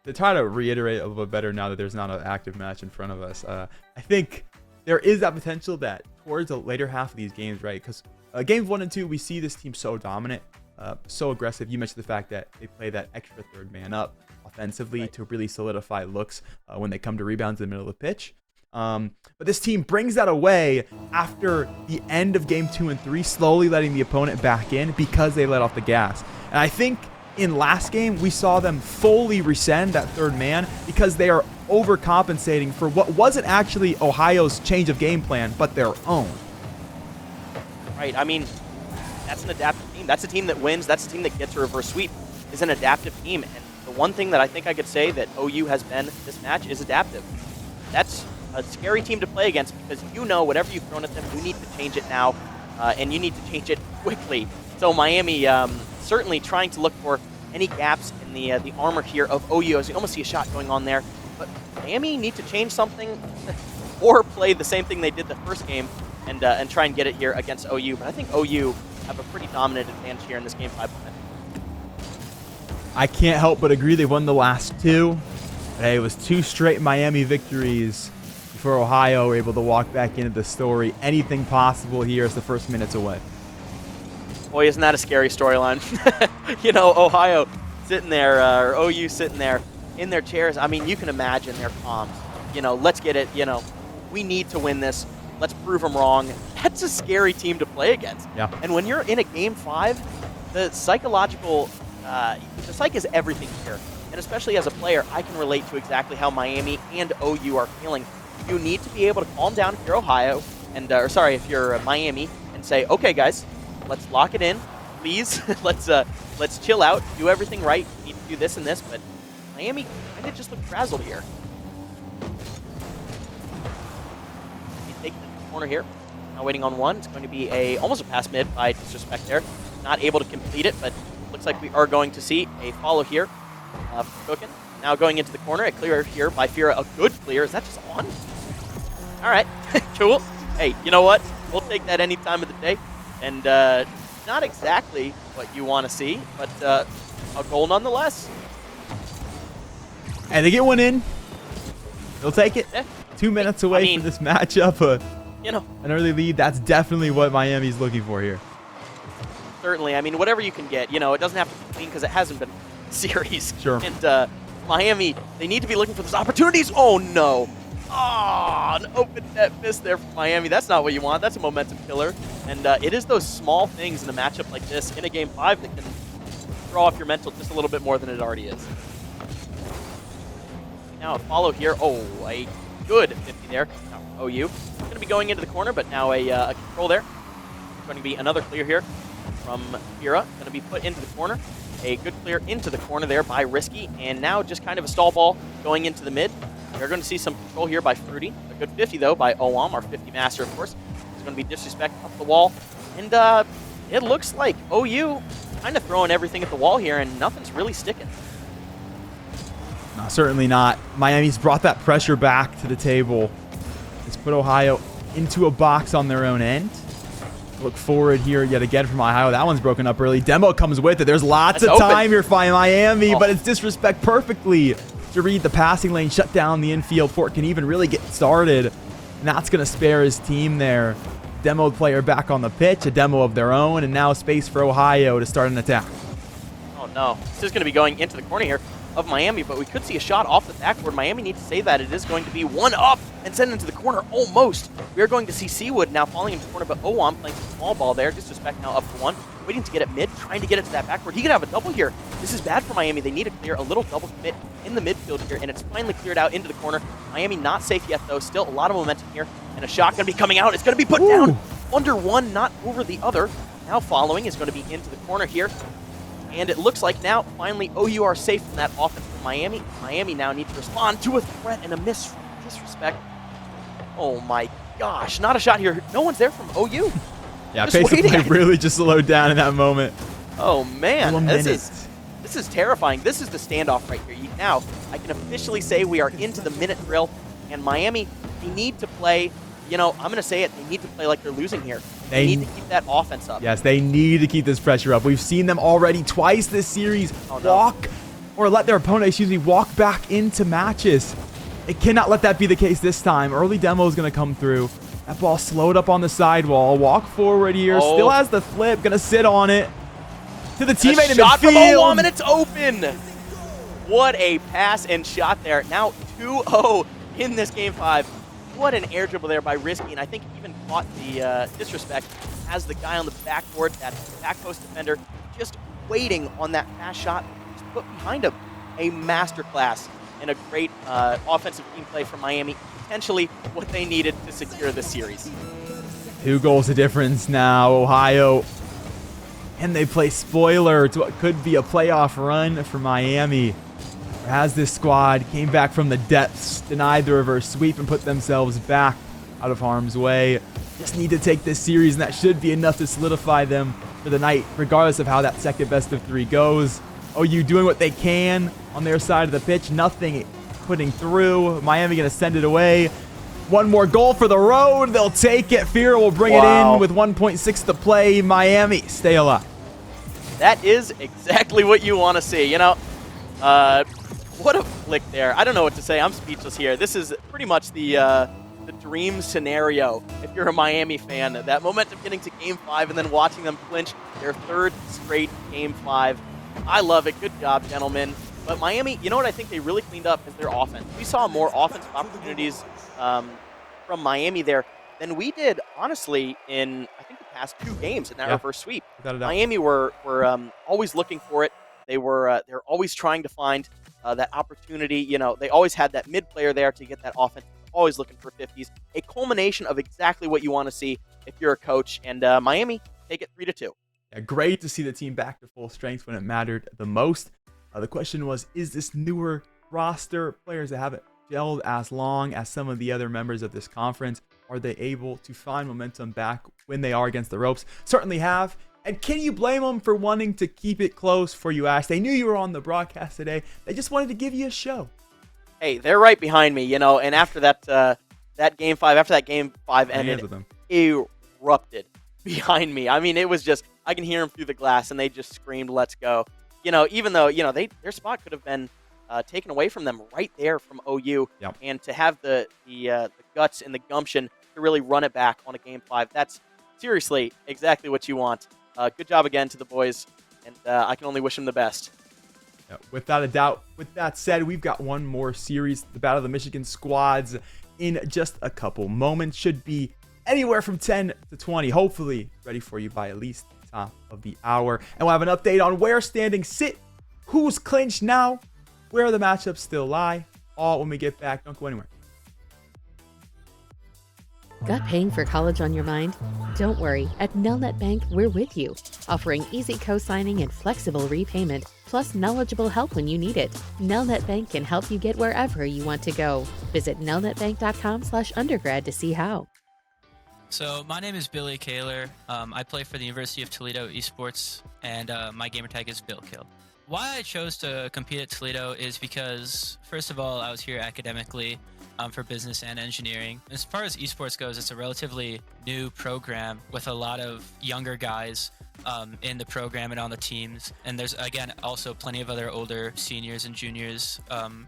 to try to reiterate a little bit better now that there's not an active match in front of us, I think there is that potential that towards the later half of these games, right? Because games 1 and 2, we see this team so dominant, so aggressive. You mentioned the fact that they play that extra third man up offensively to really solidify looks when they come to rebounds in the middle of the pitch. But this team brings that away after the end of game 2 and 3, slowly letting the opponent back in because they let off the gas. And I think in last game, we saw them fully rescind that third man because they are overcompensating for what wasn't actually Ohio's change of game plan, but their own. Right. I mean, that's an adaptive team. That's a team that wins. That's a team that gets a reverse sweep. Is an adaptive team. And the one thing that I think I could say that OU has been this match is adaptive. That's a scary team to play against because you know whatever you've thrown at them, you need to change it now, and you need to change it quickly. So Miami certainly trying to look for any gaps in the armor here of OU, as you almost see a shot going on there. But Miami need to change something or play the same thing they did the first game and try and get it here against OU. But I think OU have a pretty dominant advantage here in this game 5 moment. I can't help but agree. They won the last 2. But hey, it was 2 straight Miami victories before Ohio were able to walk back into the story. Anything possible here as the first minutes away. Boy, isn't that a scary storyline? You know, Ohio sitting there, or OU sitting there in their chairs. I mean, you can imagine their comms. You know, let's get it. You know, we need to win this. Let's prove them wrong. That's a scary team to play against. Yeah. And when you're in a game 5, the psychological, the psych is everything here. And especially as a player, I can relate to exactly how Miami and OU are feeling. You need to be able to calm down if you're Ohio, and or sorry, if you're Miami, and say, okay, guys, let's lock it in, please. let's chill out, do everything right. We need to do this and this, but Miami kind of just looked frazzled here. He's taking the corner here. Now waiting on one. It's going to be almost a pass mid by Disrespect there. Not able to complete it, but looks like we are going to see a follow here from Cookin. Now going into the corner, a clear here by Fira. A good clear. Is that just on? All right, cool. Hey, you know what? We'll take that any time of the day. And not exactly what you want to see, but a goal nonetheless. And they get one in. They'll take it. Yeah. 2 minutes away from this matchup. You know, an early lead. That's definitely what Miami's looking for here. Certainly. I mean, whatever you can get. You know, it doesn't have to be clean because it hasn't been a series. Sure. And Miami, they need to be looking for those opportunities. Oh, no. Oh, an open net miss there from Miami. That's not what you want. That's a momentum killer. And it is those small things in a matchup like this in a game 5 that can throw off your mental just a little bit more than it already is. Now a follow here. Oh, a good 50 there. Now OU. Going to be going into the corner, but now a control there. Going to be another clear here from Kira. Going to be put into the corner. A good clear into the corner there by Risky. And now just kind of a stall ball going into the mid. We're going to see some control here by Fruity. A good 50, though, by Owam, our 50 master, of course. It's going to be disrespect up the wall. And it looks like OU kind of throwing everything at the wall here, and nothing's really sticking. No, certainly not. Miami's brought that pressure back to the table. It's put Ohio into a box on their own end. Look forward here yet again from Ohio. That one's broken up early. Demo comes with it. There's lots of time here for Miami, but it's disrespect perfectly to read the passing lane, shut down the infield before it can even really get started. And that's going to spare his team there. Demo player back on the pitch, a demo of their own, and now space for Ohio to start an attack. Oh no, this is going to be going into the corner here of Miami, but we could see a shot off the backboard. Miami needs to save that. It is going to be one up and send into the corner almost. We are going to see Seawood now falling into the corner, but Owam playing some small ball there. Disrespect now up to one. Waiting to get it mid, trying to get it to that backboard. He could have a double here. This is bad for Miami. They need to clear a little double commit in the midfield here, and it's finally cleared out into the corner. Miami not safe yet, though. Still a lot of momentum here, and a shot going to be coming out. It's going to be put down under one, not over the other. Now following is going to be into the corner here. And it looks like now, finally, OU are safe from that offense from Miami. Miami now needs to respond to a threat and a miss from Disrespect. Oh my gosh, not a shot here. No one's there from OU. Yeah, pace of play really just slowed down in that moment. Oh man, this is terrifying. This is the standoff right here. Now, I can officially say we are into the minute drill, and Miami, they need to play, you know, I'm going to say it, they need to play like they're losing here. They need to keep that offense up. Yes, they need to keep this pressure up. We've seen them already twice this series let their opponent, walk back into matches. They cannot let that be the case this time. Early demo is going to come through. That ball slowed up on the sidewall. Walk forward here. Still has the flip. Going to sit on it. To the teammate in the shot field. From Owam, and it's open. What a pass and shot there. Now 2-0 in this game 5. What an air dribble there by Risky, and I think even caught the Disrespect as the guy on the backboard, that back post defender, just waiting on that fast shot, just put behind him. A masterclass and a great offensive team play from Miami, potentially what they needed to secure this series. 2 goals of difference now, Ohio. And they play spoiler to what could be a playoff run for Miami. As this squad came back from the depths, denied the reverse sweep, and put themselves back out of harm's way. Just need to take this series, and that should be enough to solidify them for the night, regardless of how that second best of 3 goes. OU doing what they can on their side of the pitch. Nothing putting through. Miami going to send it away. One more goal for the road. They'll take it. Fear will bring it in with 1.6 to play. Miami, stay alive. That is exactly what you want to see. You know, what a flick there. I don't know what to say. I'm speechless here. This is pretty much the dream scenario if you're a Miami fan. That momentum getting to Game 5 and then watching them clinch their 3rd straight Game 5. I love it. Good job, gentlemen. But Miami, you know what I think they really cleaned up is their offense. We saw more offensive opportunities from Miami there than we did, honestly, in, I think, the past 2 games in that reverse sweep. Miami were always looking for it. They're always trying to find that opportunity. You know, they always had that mid player there to get that offense. Always looking for 50s. A culmination of exactly what you want to see if you're a coach. And Miami take it 3-2. Yeah, great to see the team back to full strength when it mattered the most. The question was, is this newer roster, players that haven't gelled as long as some of the other members of this conference, are they able to find momentum back when they are against the ropes? Certainly have. And can you blame them for wanting to keep it close for you, Ash? They knew you were on the broadcast today. They just wanted to give you a show. Hey, they're right behind me, you know, and after that Game 5, after that Game 5 ended, erupted behind me. I mean, it was just, I can hear them through the glass, and they just screamed, "Let's go." You know, even though, you know, their spot could have been taken away from them right there from OU, and to have the guts and the gumption to really run it back on a Game 5, that's seriously exactly what you want. Good job again to the boys, and I can only wish them the best. Yeah, without a doubt. With that said, we've got one more series, the Battle of the Michigan Squads, in just a couple moments. Should be anywhere from 10 to 20, hopefully ready for you by at least top of the hour. And we'll have an update on where standings sit, who's clinched now, where the matchups still lie, all when we get back. Don't go anywhere. Got paying for college on your mind? Don't worry, at Nelnet Bank, we're with you, offering easy co-signing and flexible repayment, plus knowledgeable help when you need it. Nelnet Bank can help you get wherever you want to go. Visit nelnetbank.com/undergrad to see how. So my name is Billy Kaler. I play for the University of Toledo Esports, and my gamertag is BillKill. Why I chose to compete at Toledo is because, first of all, I was here academically for business and engineering. As far as esports goes, it's a relatively new program with a lot of younger guys in the program and on the teams. And there's, again, also plenty of other older seniors and juniors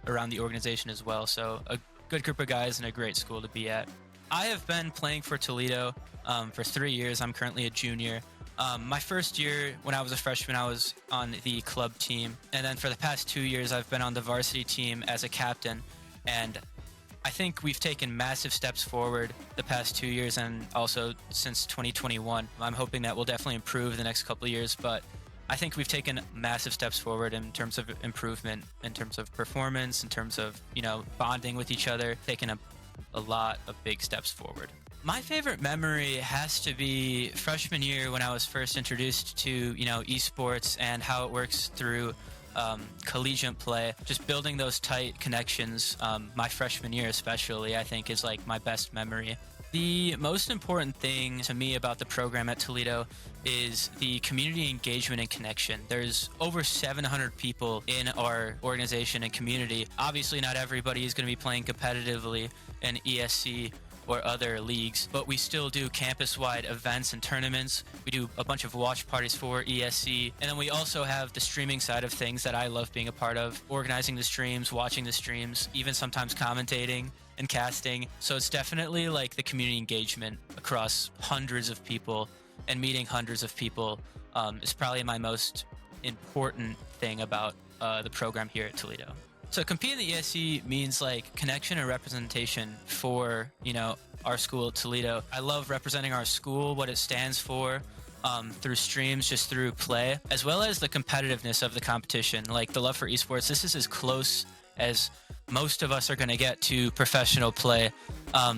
around the organization as well. So a good group of guys and a great school to be at. I have been playing for Toledo for 3 years. I'm currently a junior. My first year, when I was a freshman, I was on the club team. And then for the past 2 years, I've been on the varsity team as a captain. And I think we've taken massive steps forward the past 2 years and also since 2021. I'm hoping that we'll definitely improve the next couple of years, but I think we've taken massive steps forward in terms of improvement, in terms of performance, in terms of, bonding with each other, taking a lot of big steps forward. My favorite memory has to be freshman year when I was first introduced to, esports and how it works through collegiate play. Just building those tight connections, my freshman year especially, I think is like my best memory. The most important thing to me about the program at Toledo is the community engagement and connection. There's over 700 people in our organization and community. Obviously, not everybody is going to be playing competitively in ESC or other leagues, but we still do campus-wide events and tournaments. We do a bunch of watch parties for ESC, and then we also have the streaming side of things that I love being a part of, organizing the streams, watching the streams, even sometimes commentating and casting. So it's definitely like the community engagement across hundreds of people and meeting hundreds of people is probably my most important thing about the program here at Toledo. So competing in the ESC means like connection and representation for, our school at Toledo. I love representing our school, what it stands for, through streams, just through play, as well as the competitiveness of the competition. Like the love for esports, this is as close as most of us are going to get to professional play.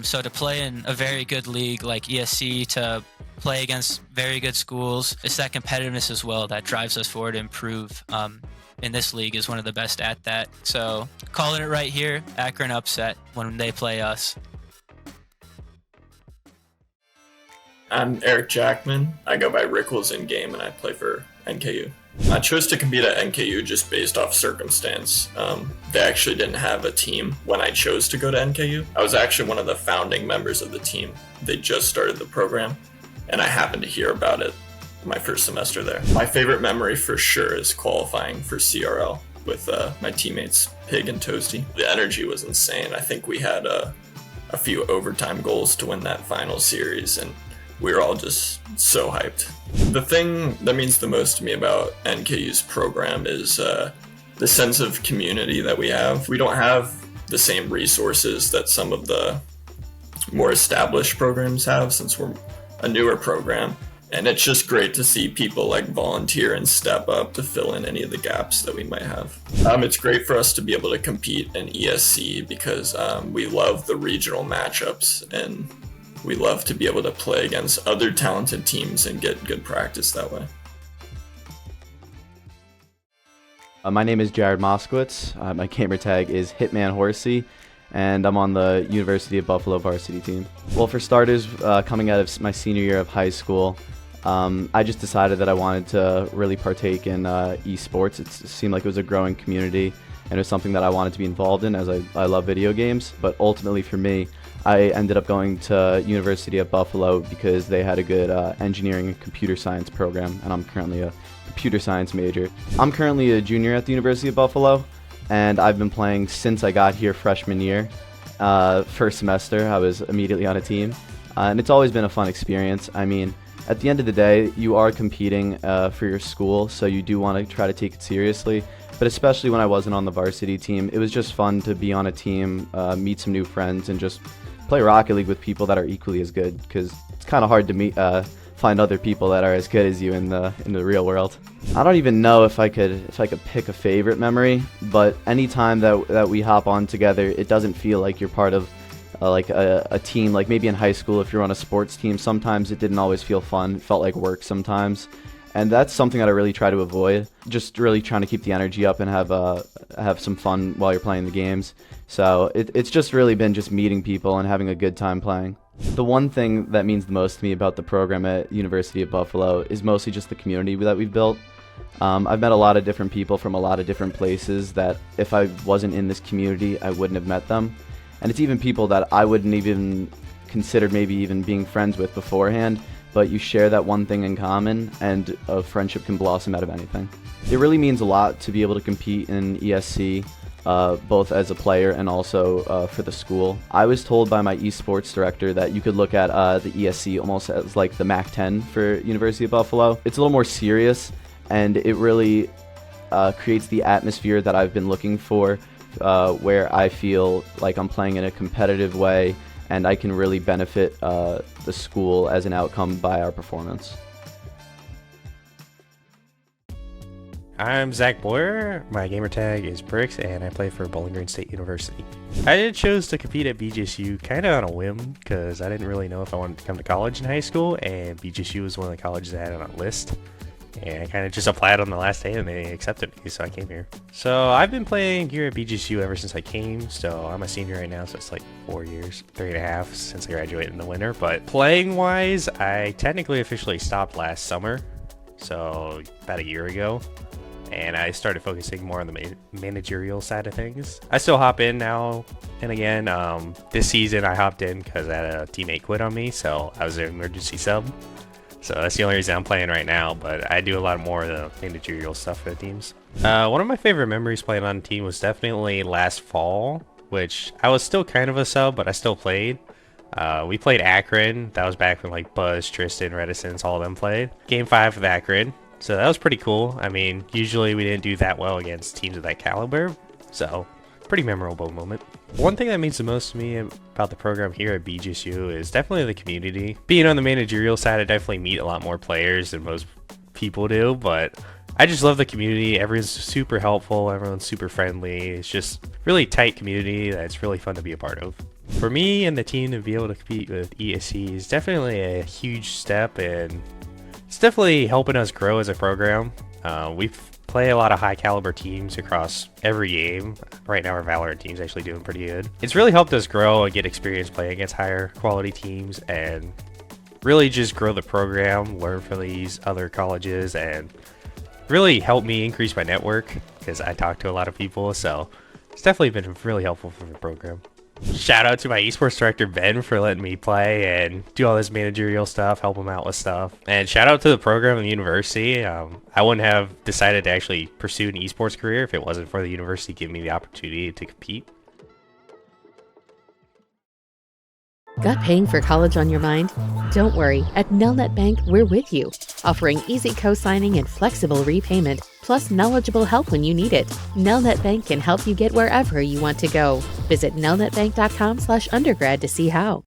So to play in a very good league like ESC, to play against very good schools, it's that competitiveness as well that drives us forward to improve. In this league is one of the best at that. So calling it right here, Akron upset when they play us. I'm Eric Jackman. I go by Rickles in game and I play for NKU. I chose to compete at NKU just based off circumstance. They actually didn't have a team when I chose to go to NKU. I was actually one of the founding members of the team. They just started the program and I happened to hear about it my first semester there. My favorite memory for sure is qualifying for CRL with my teammates Pig and Toasty. The energy was insane. I think we had a few overtime goals to win that final series and we were all just so hyped. The thing that means the most to me about NKU's program is the sense of community that we have. We don't have the same resources that some of the more established programs have since we're a newer program. And it's just great to see people like volunteer and step up to fill in any of the gaps that we might have. It's great for us to be able to compete in ESC because we love the regional matchups and we love to be able to play against other talented teams and get good practice that way. My name is Jared Moskowitz. My gamer tag is Hitman Horsey, and I'm on the University of Buffalo varsity team. Well, for starters, coming out of my senior year of high school, I just decided that I wanted to really partake in esports. It seemed like it was a growing community, and it was something that I wanted to be involved in as I love video games. But ultimately for me, I ended up going to University of Buffalo because they had a good engineering and computer science program, and I'm currently a computer science major. I'm currently a junior at the University of Buffalo, and I've been playing since I got here freshman year. First semester, I was immediately on a team, and it's always been a fun experience. I mean, at the end of the day, you are competing for your school, so you do want to try to take it seriously. But especially when I wasn't on the varsity team, it was just fun to be on a team, meet some new friends, and just play Rocket League with people that are equally as good, because it's kind of hard to find other people that are as good as you in the real world. I don't even know if I could pick a favorite memory, but anytime that we hop on together, it doesn't feel like you're part of like a team. Like maybe in high school, if you're on a sports team, sometimes it didn't always feel fun. It felt like work sometimes. And that's something that I really try to avoid. Just really trying to keep the energy up and have some fun while you're playing the games. So it's just really been just meeting people and having a good time playing. The one thing that means the most to me about the program at University of Buffalo is mostly just the community that we've built. I've met a lot of different people from a lot of different places that if I wasn't in this community, I wouldn't have met them. And it's even people that I wouldn't even consider maybe even being friends with beforehand, but you share that one thing in common and a friendship can blossom out of anything. It really means a lot to be able to compete in ESC, both as a player and also for the school. I was told by my esports director that you could look at the ESC almost as like the MAC-10 for University of Buffalo. It's a little more serious, and it really creates the atmosphere that I've been looking for, where I feel like I'm playing in a competitive way and I can really benefit the school as an outcome by our performance. I'm Zach Boyer, my gamertag is Bricks, and I play for Bowling Green State University. I chose to compete at BGSU kind of on a whim because I didn't really know if I wanted to come to college in high school, and BGSU was one of the colleges I had on a list. And I kind of just applied on the last day and they accepted me, so I came here. So I've been playing here at BGSU ever since I came, so I'm a senior right now, so it's like 4 years, 3.5 since I graduated in the winter. But playing wise, I technically officially stopped last summer, so about a year ago. And I started focusing more on the managerial side of things. I still hop in now and again. This season I hopped in because I had a teammate quit on me, so I was an emergency sub. So that's the only reason I'm playing right now, but I do a lot more of the managerial stuff for the teams. One of my favorite memories playing on a team was definitely last fall, which I was still kind of a sub, but I still played. We played Akron. That was back when like Buzz, Tristan, Reticence, all of them played. Game 5 with Akron. So that was pretty cool. I mean, usually we didn't do that well against teams of that caliber, so pretty memorable moment. One thing that means the most to me about the program here at BGSU is definitely the community. Being on the managerial side, I definitely meet a lot more players than most people do, but I just love the community. Everyone's super helpful, everyone's super friendly. It's just really tight community that's really fun to be a part of. For me and the team to be able to compete with ESC is definitely a huge step, and it's definitely helping us grow as a program. We've play a lot of high caliber teams across every game. Right now our Valorant team's actually doing pretty good. It's really helped us grow and get experience playing against higher quality teams and really just grow the program, learn from these other colleges, and really help me increase my network because I talk to a lot of people, so it's definitely been really helpful for the program. Shout out to my esports director Ben for letting me play and do all this managerial stuff, help him out with stuff. And shout out to the program and the university. I wouldn't have decided to actually pursue an esports career if it wasn't for the university giving me the opportunity to compete. Got paying for college on your mind? Don't worry, at Nelnet Bank, we're with you, offering easy co-signing and flexible repayment, plus knowledgeable help when you need it. Nelnet Bank can help you get wherever you want to go. Visit nelnetbank.com/undergrad to see how.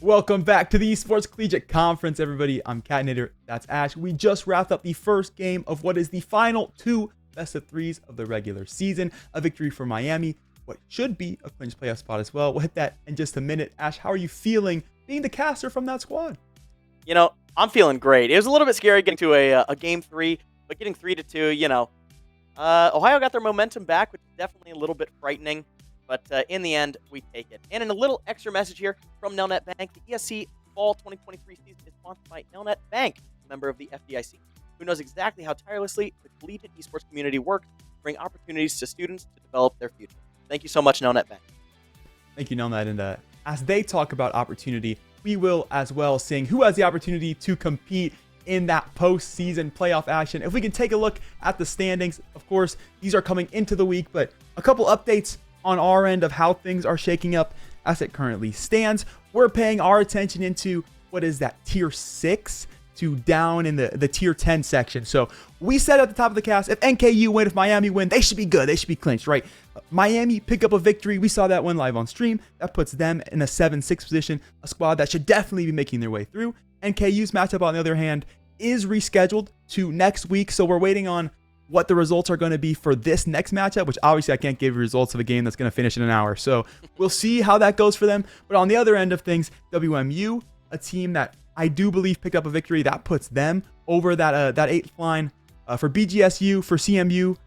Welcome back to the Esports Collegiate Conference, everybody. I'm Catnator, that's Ash. We just wrapped up the first game of what is the final 2 best-of-3s of the regular season. A victory for Miami, what should be a clinch playoff spot as well. We'll hit that in just a minute. Ash, how are you feeling being the caster from that squad? You know, I'm feeling great. It was a little bit scary getting to a game 3, but getting 3-2, you know. Ohio got their momentum back, which is definitely a little bit frightening. But in the end, we take it. And in a little extra message here from Nelnet Bank, the ESC Fall 2023 season is sponsored by Nelnet Bank, a member of the FDIC, who knows exactly how tirelessly the collegiate esports community works to bring opportunities to students to develop their future. Thank you so much, Nelnet Bank. Thank you, Nelnet. And as they talk about opportunity, we will as well sing who has the opportunity to compete in that postseason playoff action. If we can take a look at the standings, of course, these are coming into the week, but a couple updates on our end of how things are shaking up as it currently stands. We're paying our attention into what is that tier 6 to down in the tier 10 section. So we said at the top of the cast, if NKU win, if Miami win, they should be good. They should be clinched, right? Miami pick up a victory. We saw that one live on stream. That puts them in a 7-6 position, a squad that should definitely be making their way through. NKU's matchup, on the other hand, is rescheduled to next week. So we're waiting on what the results are going to be for this next matchup, which obviously I can't give you results of a game that's going to finish in an hour. So we'll see how that goes for them. But on the other end of things, WMU, a team that I do believe picked up a victory, that puts them over that 8th line. For BGSU, for CMU,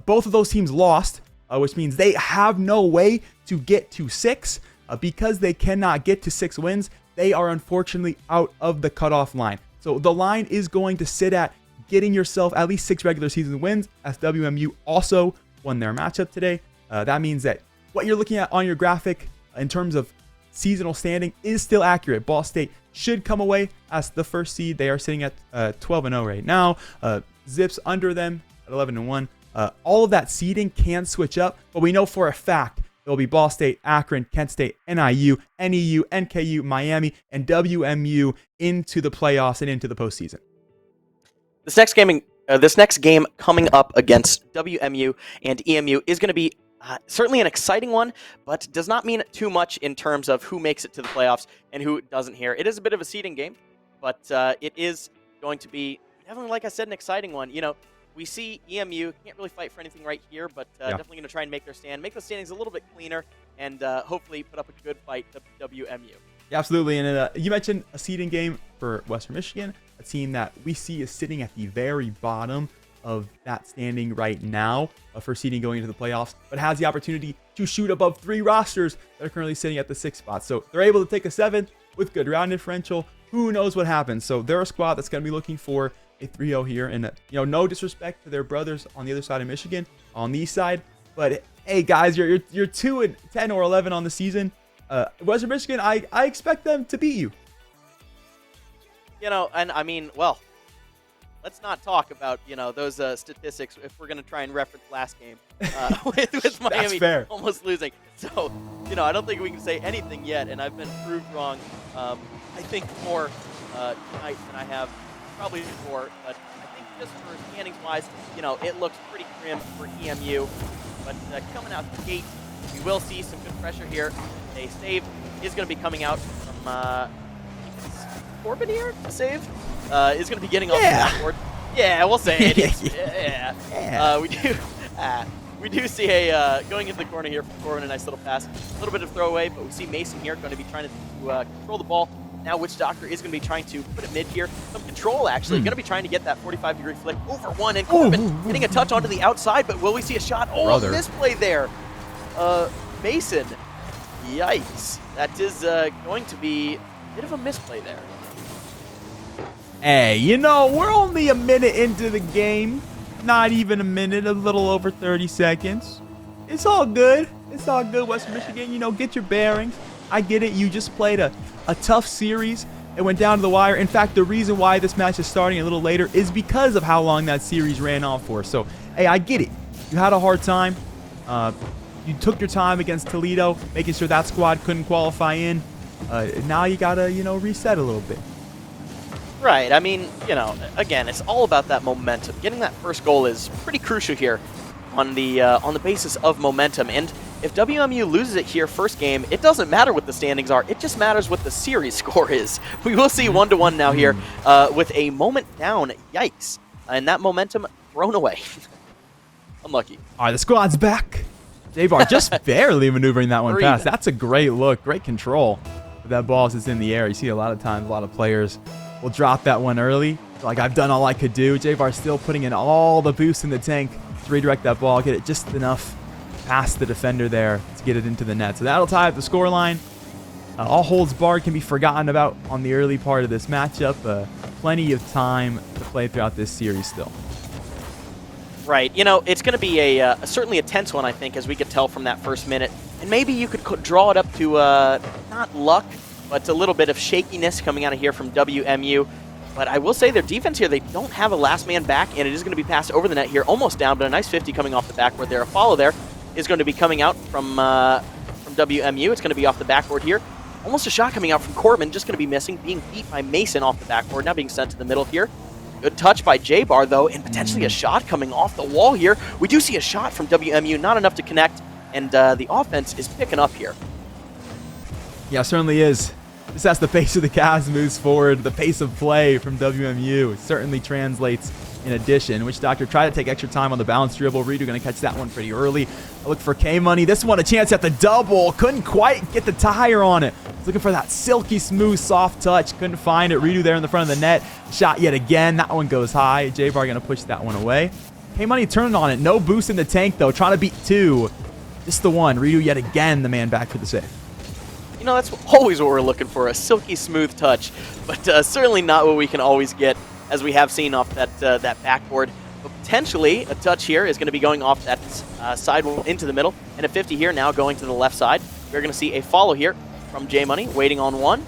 both of those teams lost, which means they have no way to get to 6. Because they cannot get to 6 wins, they are unfortunately out of the cutoff line. So the line is going to sit at getting yourself at least 6 regular season wins, as WMU also won their matchup today. That means that what you're looking at on your graphic in terms of seasonal standing is still accurate. Ball State should come away as the first seed. They are sitting at 12-0 right now. Zips under them at 11-1. All of that seeding can switch up, but we know for a fact it will be Ball State, Akron, Kent State, NIU, NEU, NKU, Miami, and WMU into the playoffs and into the postseason. This next game coming up against WMU and EMU is going to be certainly an exciting one, but does not mean too much in terms of who makes it to the playoffs and who doesn't here. It is a bit of a seeding game, but it is going to be definitely, like I said, an exciting one. You know, we see EMU can't really fight for anything right here, but definitely going to try and make their stand, make the standings a little bit cleaner, and hopefully put up a good fight to WMU. Yeah, absolutely. And you mentioned a seeding game for Western Michigan, a team that we see is sitting at the very bottom of that standing right now for seeding going into the playoffs, but has the opportunity to shoot above 3 rosters that are currently sitting at the 6th spot. So they're able to take a 7th with good round differential. Who knows what happens? So they're a squad that's going to be looking for a 3-0 here. And, no disrespect to their brothers on the other side of Michigan, on the east side. But, hey, guys, you're 2-10 or 11 on the season. Western Michigan, I expect them to beat you. You know, and I mean, well, let's not talk about, those statistics if we're going to try and reference last game with Miami almost losing. So, I don't think we can say anything yet, and I've been proved wrong, I think, more tonight than I have probably before. But I think just for standings-wise, it looks pretty grim for EMU. But coming out the gate, we will see some good pressure here. A save is going to be coming out from Corbin here. A save is going to be getting off the backboard. Yeah, we'll say it. Yeah. We do see a going into the corner here from Corbin, a nice little pass. A little bit of throwaway, but we see Mason here going to be trying to control the ball. Now Witch Doctor is going to be trying to put it mid here. Some control, actually. Going to be trying to get that 45-degree flick over one. And Corbin getting a touch onto the outside, but will we see a shot? Oh, a misplay there. Mason. Yikes. That is going to be a bit of a misplay there. Hey, we're only a minute into the game. Not even a minute, a little over 30 seconds. It's all good. It's all good, West Michigan. Get your bearings. I get it. You just played a tough series. It went down to the wire. In fact, the reason why this match is starting a little later is because of how long that series ran on for. So, hey, I get it. You had a hard time. You took your time against Toledo, making sure that squad couldn't qualify in. Now you got to, reset a little bit. Right. I mean, again, it's all about that momentum. Getting that first goal is pretty crucial here on the basis of momentum. And if WMU loses it here first game, it doesn't matter what the standings are. It just matters what the series score is. We will see 1-1 now here with a moment down. Yikes. And that momentum thrown away. Unlucky. All right, the squad's back. J-Bar just barely maneuvering that one past. That's a great look, great control. But that ball is just in the air. You see a lot of times, a lot of players will drop that one early. Like, I've done all I could do. J-Bar still putting in all the boost in the tank to redirect that ball, get it just enough past the defender there to get it into the net. So that'll tie up the scoreline. All holds barred can be forgotten about on the early part of this matchup. Plenty of time to play throughout this series still. Right. You know, it's going to be certainly a tense one, I think, as we could tell from that first minute. And maybe you could draw it up to not luck, but a little bit of shakiness coming out of here from WMU. But I will say their defense here, they don't have a last man back, and it is going to be passed over the net here, almost down, but a nice 50 coming off the backboard there. A follow there is going to be coming out from WMU. It's going to be off the backboard here. Almost a shot coming out from Corbin, just going to be missing, being beat by Mason off the backboard, now being sent to the middle here. Good touch by J-Bar, though, and potentially a shot coming off the wall here. We do see a shot from WMU, not enough to connect, and the offense is picking up here. Yeah, certainly is. Just as the pace of the Cavs moves forward, the pace of play from WMU certainly translates in addition. Witch Doctor tried to take extra time on the bounce dribble. Redo going to catch that one pretty early. I look for K-Money. This one a chance at the double. Couldn't quite get the tire on it. Was looking for that silky smooth soft touch. Couldn't find it. Redo there in the front of the net. Shot yet again. That one goes high. J-Bar going to push that one away. K-Money turned on it. No boost in the tank though. Trying to beat two. Just the one. Redo yet again the man back for the save. You know, that's always what we're looking for, a silky smooth touch, but certainly not what we can always get, as we have seen off that backboard. But potentially, a touch here is going to be going off that side wall into the middle, and a 50 here now going to the left side. We're going to see a follow here from J-Money, waiting on one.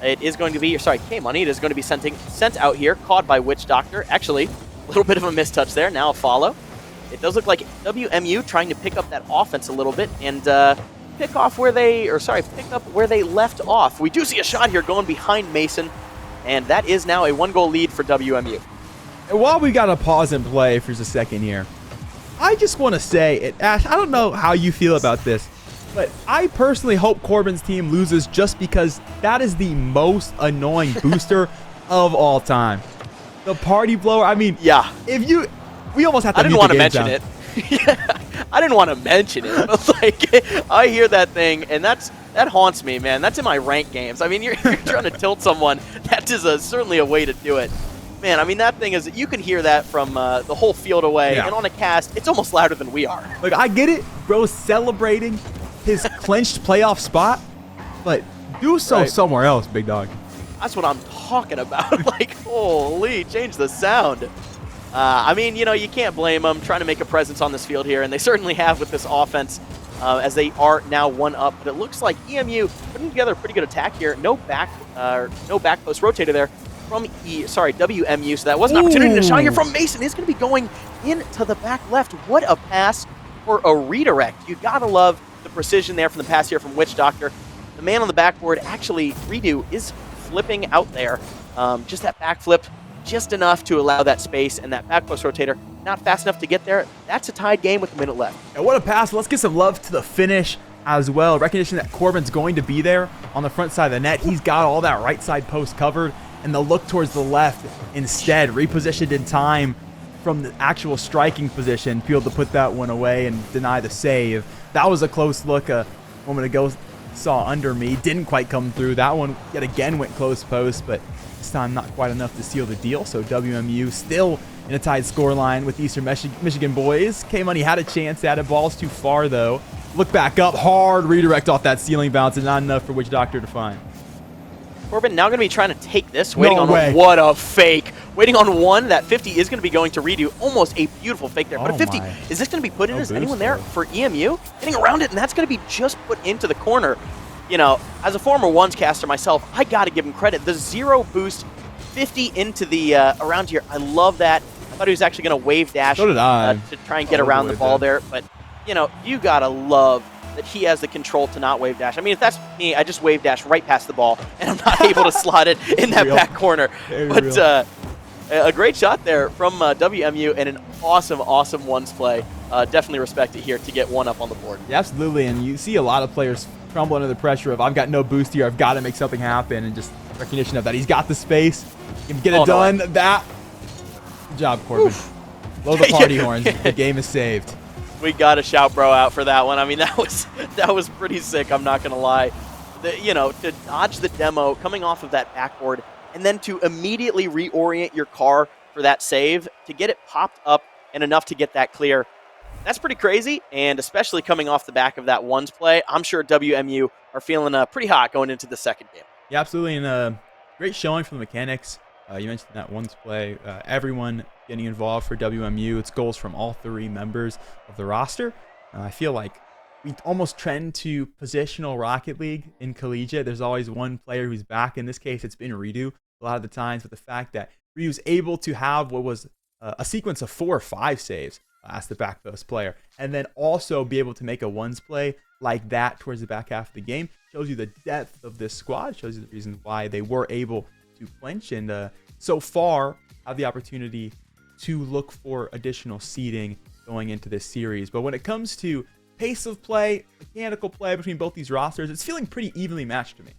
It is going to be, sorry, K-Money, it is going to be sent out here, caught by Witch Doctor. Actually, a little bit of a mistouch there, now a follow. It does look like WMU trying to pick up that offense a little bit, and pick up where they left off. We do see a shot here going behind Mason, and that is now a 1-goal lead for WMU. And while we got to pause and play for just a second here, I just want to say, Ash, I don't know how you feel about this, but I personally hope Corbin's team loses just because that is the most annoying booster of all time. The party blower, I mean, yeah. We almost have to I didn't want to mention it. Yeah, I didn't want to mention it. But like, I hear that thing, and that haunts me, man. That's in my ranked games. I mean, you're trying to tilt someone. That is certainly a way to do it. Man, I mean, that thing is, you can hear that from the whole field away, and on a cast, it's almost louder than we are. Look, I get it. Bro's celebrating his clinched playoff spot, but do so somewhere else, big dog. That's what I'm talking about. Like, holy, change the sound. I mean, you know, you can't blame them trying to make a presence on this field here, and they certainly have with this offense as they are now 1-up. But it looks like EMU putting together a pretty good attack here. No back post rotator there from WMU. So that was an opportunity to shot here from Mason. It's going to be going into the back left. What a pass for a redirect. You got to love the precision there from the pass here from Witch Doctor. The man on the backboard, actually, Redo, is flipping out there. Just that back flip. Just enough to allow that space, and that back post rotator not fast enough to get there. That's a tied game with a minute left. And what a pass. Let's get some love to the finish as well. Recognition that Corbin's going to be there on the front side of the net. He's got all that right side post covered, and the look towards the left instead, repositioned in time from the actual striking position, be able to put that one away and deny the save. That was a close look a moment ago. Saw under me, didn't quite come through. That one yet again went close post, but this time not quite enough to seal the deal. So WMU still in a tied scoreline with Eastern Michigan boys. K-Money had a chance at it. Ball's too far though. Look back up, hard redirect off that ceiling bounce, and not enough for Witch Doctor to find. Corbin now going to be trying to take this. Waiting on one. What a fake. Waiting on one. That 50 is going to be going to Redo. Almost a beautiful fake there. But a 50, is this going to be put in? Is anyone there for EMU? Getting around it, and that's going to be just put into the corner. You know, as a former ones caster myself, I got to give him credit. The zero boost 50 into the around here. I love that. I thought he was actually going to wave dash to try and get around the ball there. But, you know, you got to love that he has the control to not wave dash. I mean, if that's me, I just wave dash right past the ball, and I'm not able to slot it in that back corner. But A great shot there from WMU and an awesome ones play. Definitely respect it here to get one up on the board. Yeah, absolutely, and you see a lot of players crumble under the pressure of, I've got no boost here, I've got to make something happen, and just recognition of that. He's got the space, he can get it done. Good job, Corbin. Blow the party horns. The game is saved. We got to shout bro out for that one. I mean, that was pretty sick, I'm not going to lie. To dodge the demo coming off of that backboard and then to immediately reorient your car for that save, to get it popped up and enough to get that clear, that's pretty crazy. And especially coming off the back of that ones play, I'm sure WMU are feeling pretty hot going into the second game. Yeah, absolutely, and great showing from the mechanics. You mentioned that ones play. Everyone getting involved for WMU. It's goals from all 3 members of the roster. I feel like we almost trend to positional Rocket League in collegiate. There's always one player who's back. In this case, it's been Redo a lot of the times, but the fact that Ryu's able to have what was a sequence of 4 or 5 saves as the back post player, and then also be able to make a ones play like that towards the back half of the game, shows you the depth of this squad, shows you the reason why they were able to clinch, and so far have the opportunity to look for additional seeding going into this series. But when it comes to pace of play, mechanical play between both these rosters, it's feeling pretty evenly matched to me.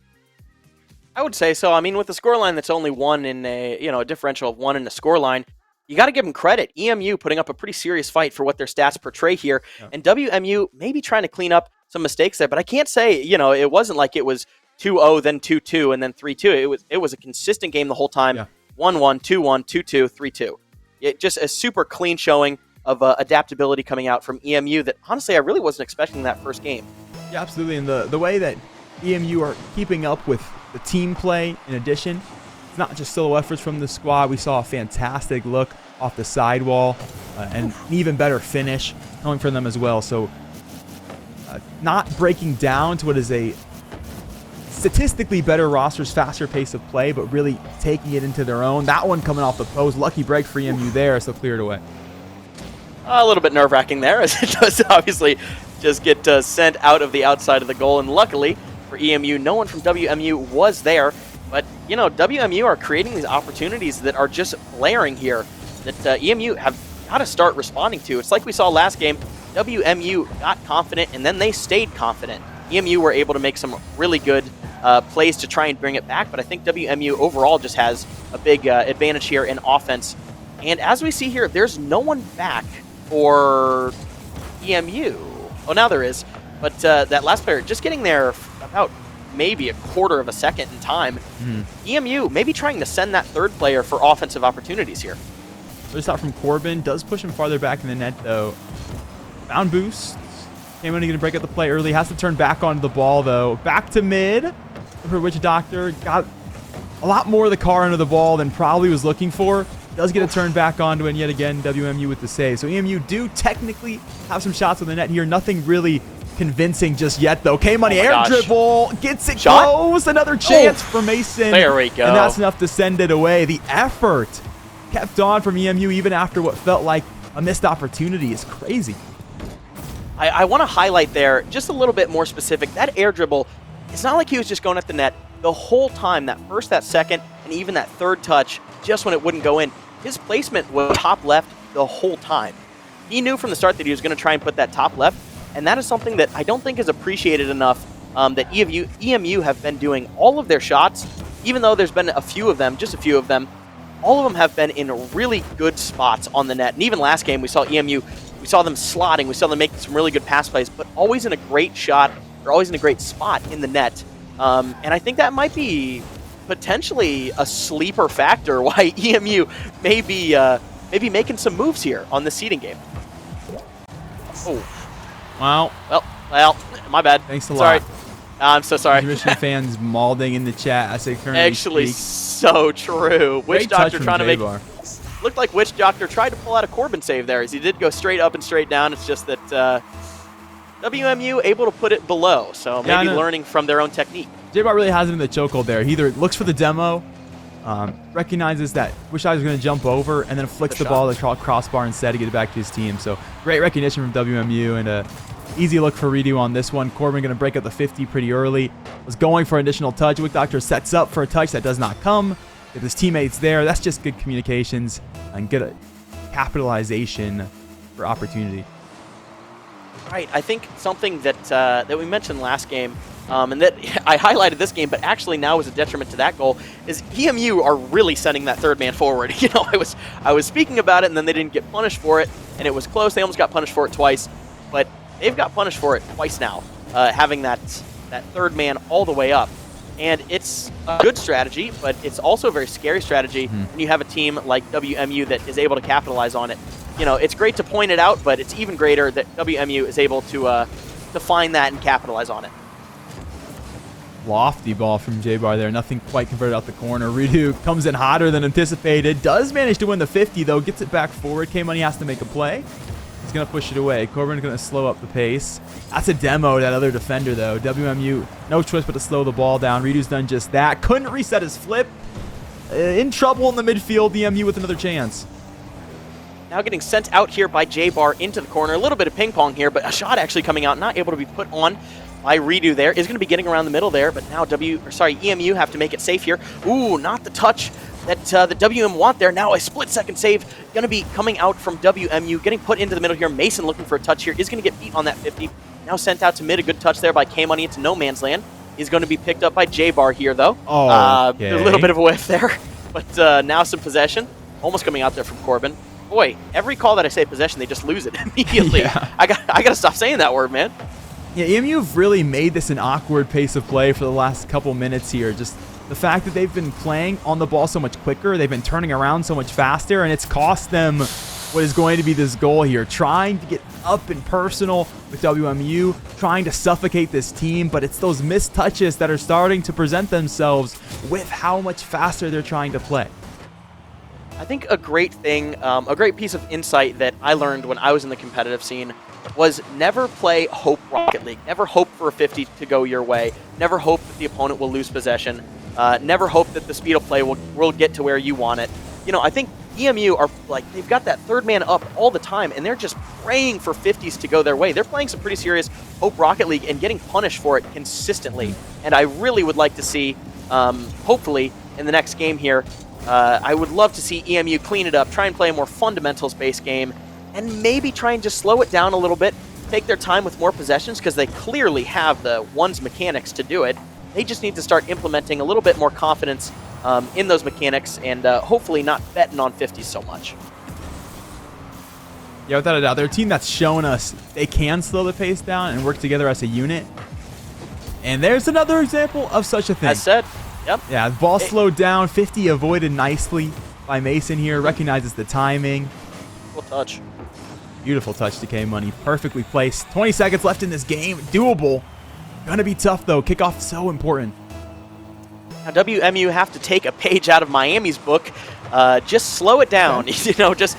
I would say so. I mean, with the scoreline that's only 1 in a differential of 1 in the scoreline, you got to give them credit. EMU putting up a pretty serious fight for what their stats portray here, and WMU maybe trying to clean up some mistakes there. But I can't say, it wasn't like it was 2-0, then 2-2, and then 3-2. It was a consistent game the whole time. 1-1, 2-1, 2-2, 3-2. Just a super clean showing of adaptability coming out from EMU that, honestly, I really wasn't expecting that first game. Yeah, absolutely. And the way that EMU are keeping up with the team play, in addition, it's not just solo efforts from the squad. We saw a fantastic look off the sidewall and an even better finish coming from them as well. So not breaking down to what is a statistically better roster's faster pace of play, but really taking it into their own. That one coming off the post. Lucky break for EMU there, so cleared away. A little bit nerve-wracking there, as it does obviously just get sent out of the outside of the goal. And luckily for EMU, no one from WMU was there. But, WMU are creating these opportunities that are just blaring here that EMU have got to start responding to. It's like we saw last game. WMU got confident, and then they stayed confident. EMU were able to make some really good plays to try and bring it back, but I think WMU overall just has a big advantage here in offense. And as we see here, there's no one back for EMU. Oh, now there is. But that last player just getting there about maybe a quarter of a second in time. EMU maybe trying to send that third player for offensive opportunities here. First shot from Corbin does push him farther back in the net, though. Bound boost. Came in, going to break up the play early. Has to turn back onto the ball, though. Back to mid for Witch Doctor. Got a lot more of the car under the ball than probably was looking for. Does get a turn back onto it, and yet again, WMU with the save. So EMU do technically have some shots on the net here. Nothing really convincing just yet, though. K-Money air dribble. Gets it close. Another chance for Mason. There we go. And that's enough to send it away. The effort kept on from EMU even after what felt like a missed opportunity is crazy. I want to highlight there just a little bit more specific. That air dribble, it's not like he was just going at the net the whole time. That first, that second, and even that third touch, just when it wouldn't go in. His placement was top left the whole time. He knew from the start that he was going to try and put that top left, and that is something that I don't think is appreciated enough that EMU have been doing. All of their shots, even though there's been a few of them, just a few of them, all of them have been in really good spots on the net. And even last game, we saw EMU, we saw them slotting, we saw them making some really good pass plays, but always in a great shot, or always in a great spot in the net. And I think that might be potentially a sleeper factor why EMU may be making some moves here on the seeding game. Oh. Wow. Well, my bad. Thanks a sorry. lot. I'm so sorry. Michigan fans mauling in the chat as they currently Actually, speak. so true. Witch Doctor trying to make... J-Bar. Looked like Witch Doctor tried to pull out a Corbin save there, as he did go straight up and straight down. It's just that WMU able to put it below, so maybe learning from their own technique. J-Bar really has him in the chokehold there. He either looks for the demo, recognizes that Wish I was going to jump over, and then flicks the ball to the crossbar instead to get it back to his team. So great recognition from WMU, and a easy look for redo on this one. Corbin going to break up the 50 pretty early. Was going for an additional touch. Wick Doctor sets up for a touch that does not come. If his teammates there, that's just good communications and good capitalization for opportunity. Right. I think something that that we mentioned last game, and that I highlighted this game, but actually now is a detriment to that goal, is EMU are really sending that third man forward. You know, I was speaking about it, and then they didn't get punished for it, and it was close. They almost got punished for it twice, but they've got punished for it twice now, having that third man all the way up. And it's a good strategy, but it's also a very scary strategy when you have a team like WMU that is able to capitalize on it. You know, it's great to point it out, but it's even greater that WMU is able to find that and capitalize on it. Lofty ball from J-Bar there. Nothing quite converted out the corner. Redo comes in hotter than anticipated. Does manage to win the 50, though. Gets it back forward. K-Money has to make a play. He's going to push it away. Corbin's going to slow up the pace. That's a demo, that other defender, though. WMU, no choice but to slow the ball down. Redo's done just that. Couldn't reset his flip. In trouble in the midfield. EMU with another chance. Now getting sent out here by J-Bar into the corner. A little bit of ping pong here, but a shot actually coming out, not able to be put on by Redo there. Is going to be getting around the middle there, but now EMU have to make it safe here. Ooh, not the touch that the WM want there. Now a split-second save going to be coming out from WMU, getting put into the middle here. Mason looking for a touch here. Is going to get beat on that 50. Now sent out to mid. A good touch there by K-Money into no man's land. Is going to be picked up by J-Bar here, though. Oh, okay. A little bit of a whiff there, but now some possession. Almost coming out there from Corbin. Boy, every call that I say possession, they just lose it immediately. Yeah. I got to stop saying that word, man. Yeah, EMU have really made this an awkward pace of play for the last couple minutes here. Just the fact that they've been playing on the ball so much quicker, they've been turning around so much faster, and it's cost them what is going to be this goal here. Trying to get up and personal with WMU, trying to suffocate this team, but it's those missed touches that are starting to present themselves with how much faster they're trying to play. I think a great thing, a great piece of insight that I learned when I was in the competitive scene was never play Hope Rocket League. Never hope for a 50 to go your way. Never hope that the opponent will lose possession. Never hope that the speed of play will get to where you want it. You know, I think EMU are like, they've got that third man up all the time, and they're just praying for 50s to go their way. They're playing some pretty serious Hope Rocket League and getting punished for it consistently. And I really would like to see, hopefully, in the next game here, I would love to see EMU clean it up, try and play a more fundamentals-based game, and maybe try and just slow it down a little bit, take their time with more possessions, because they clearly have the one's mechanics to do it. They just need to start implementing a little bit more confidence in those mechanics and hopefully not betting on 50s so much. Yeah, without a doubt. They're a team that's shown us they can slow the pace down and work together as a unit. And there's another example of such a thing. As said, yep. Yeah, the ball slowed down. 50 avoided nicely by Mason here. Recognizes the timing. Cool touch. Beautiful touch to K-Money. Perfectly placed. 20 seconds left in this game. Doable. Gonna be tough, though. Kickoff so important. Now, WMU have to take a page out of Miami's book. Just slow it down. You know, just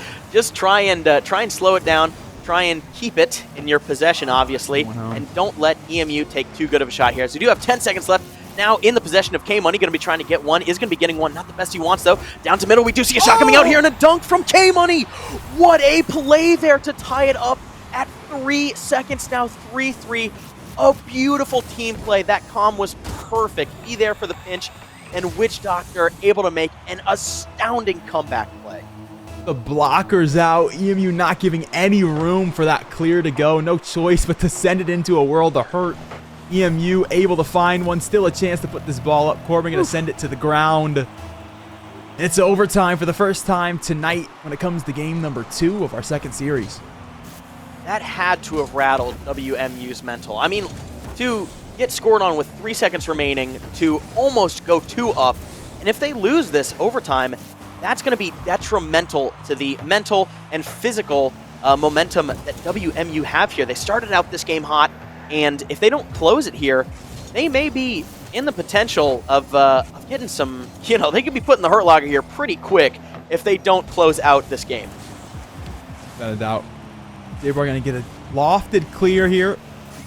try and slow it down. Try and keep it in your possession, obviously, and don't let EMU take too good of a shot here. So we do have 10 seconds left. Now in the possession of K-Money, going to be trying to get one. Is going to be getting one. Not the best he wants, though. Down to middle, we do see a shot coming out here, and a dunk from K-Money. What a play there to tie it up at 3 seconds now, 3-3. A beautiful team play. That comm was perfect. Be there for the pinch, and Witch Doctor able to make an astounding comeback play. The blockers out. EMU not giving any room for that clear to go. No choice but to send it into a world of hurt. EMU able to find one. Still a chance to put this ball up. Corbin going to send it to the ground. It's overtime for the first time tonight when it comes to game number 2 of our second series. That had to have rattled WMU's mental. I mean, to get scored on with 3 seconds remaining, to almost go 2 up, and if they lose this overtime, that's going to be detrimental to the mental and physical momentum that WMU have here. They started out this game hot, and if they don't close it here, they may be in the potential of getting some, you know, they could be put in the hurt locker here pretty quick if they don't close out this game. Without a doubt. J-Bar going to get a lofted clear here.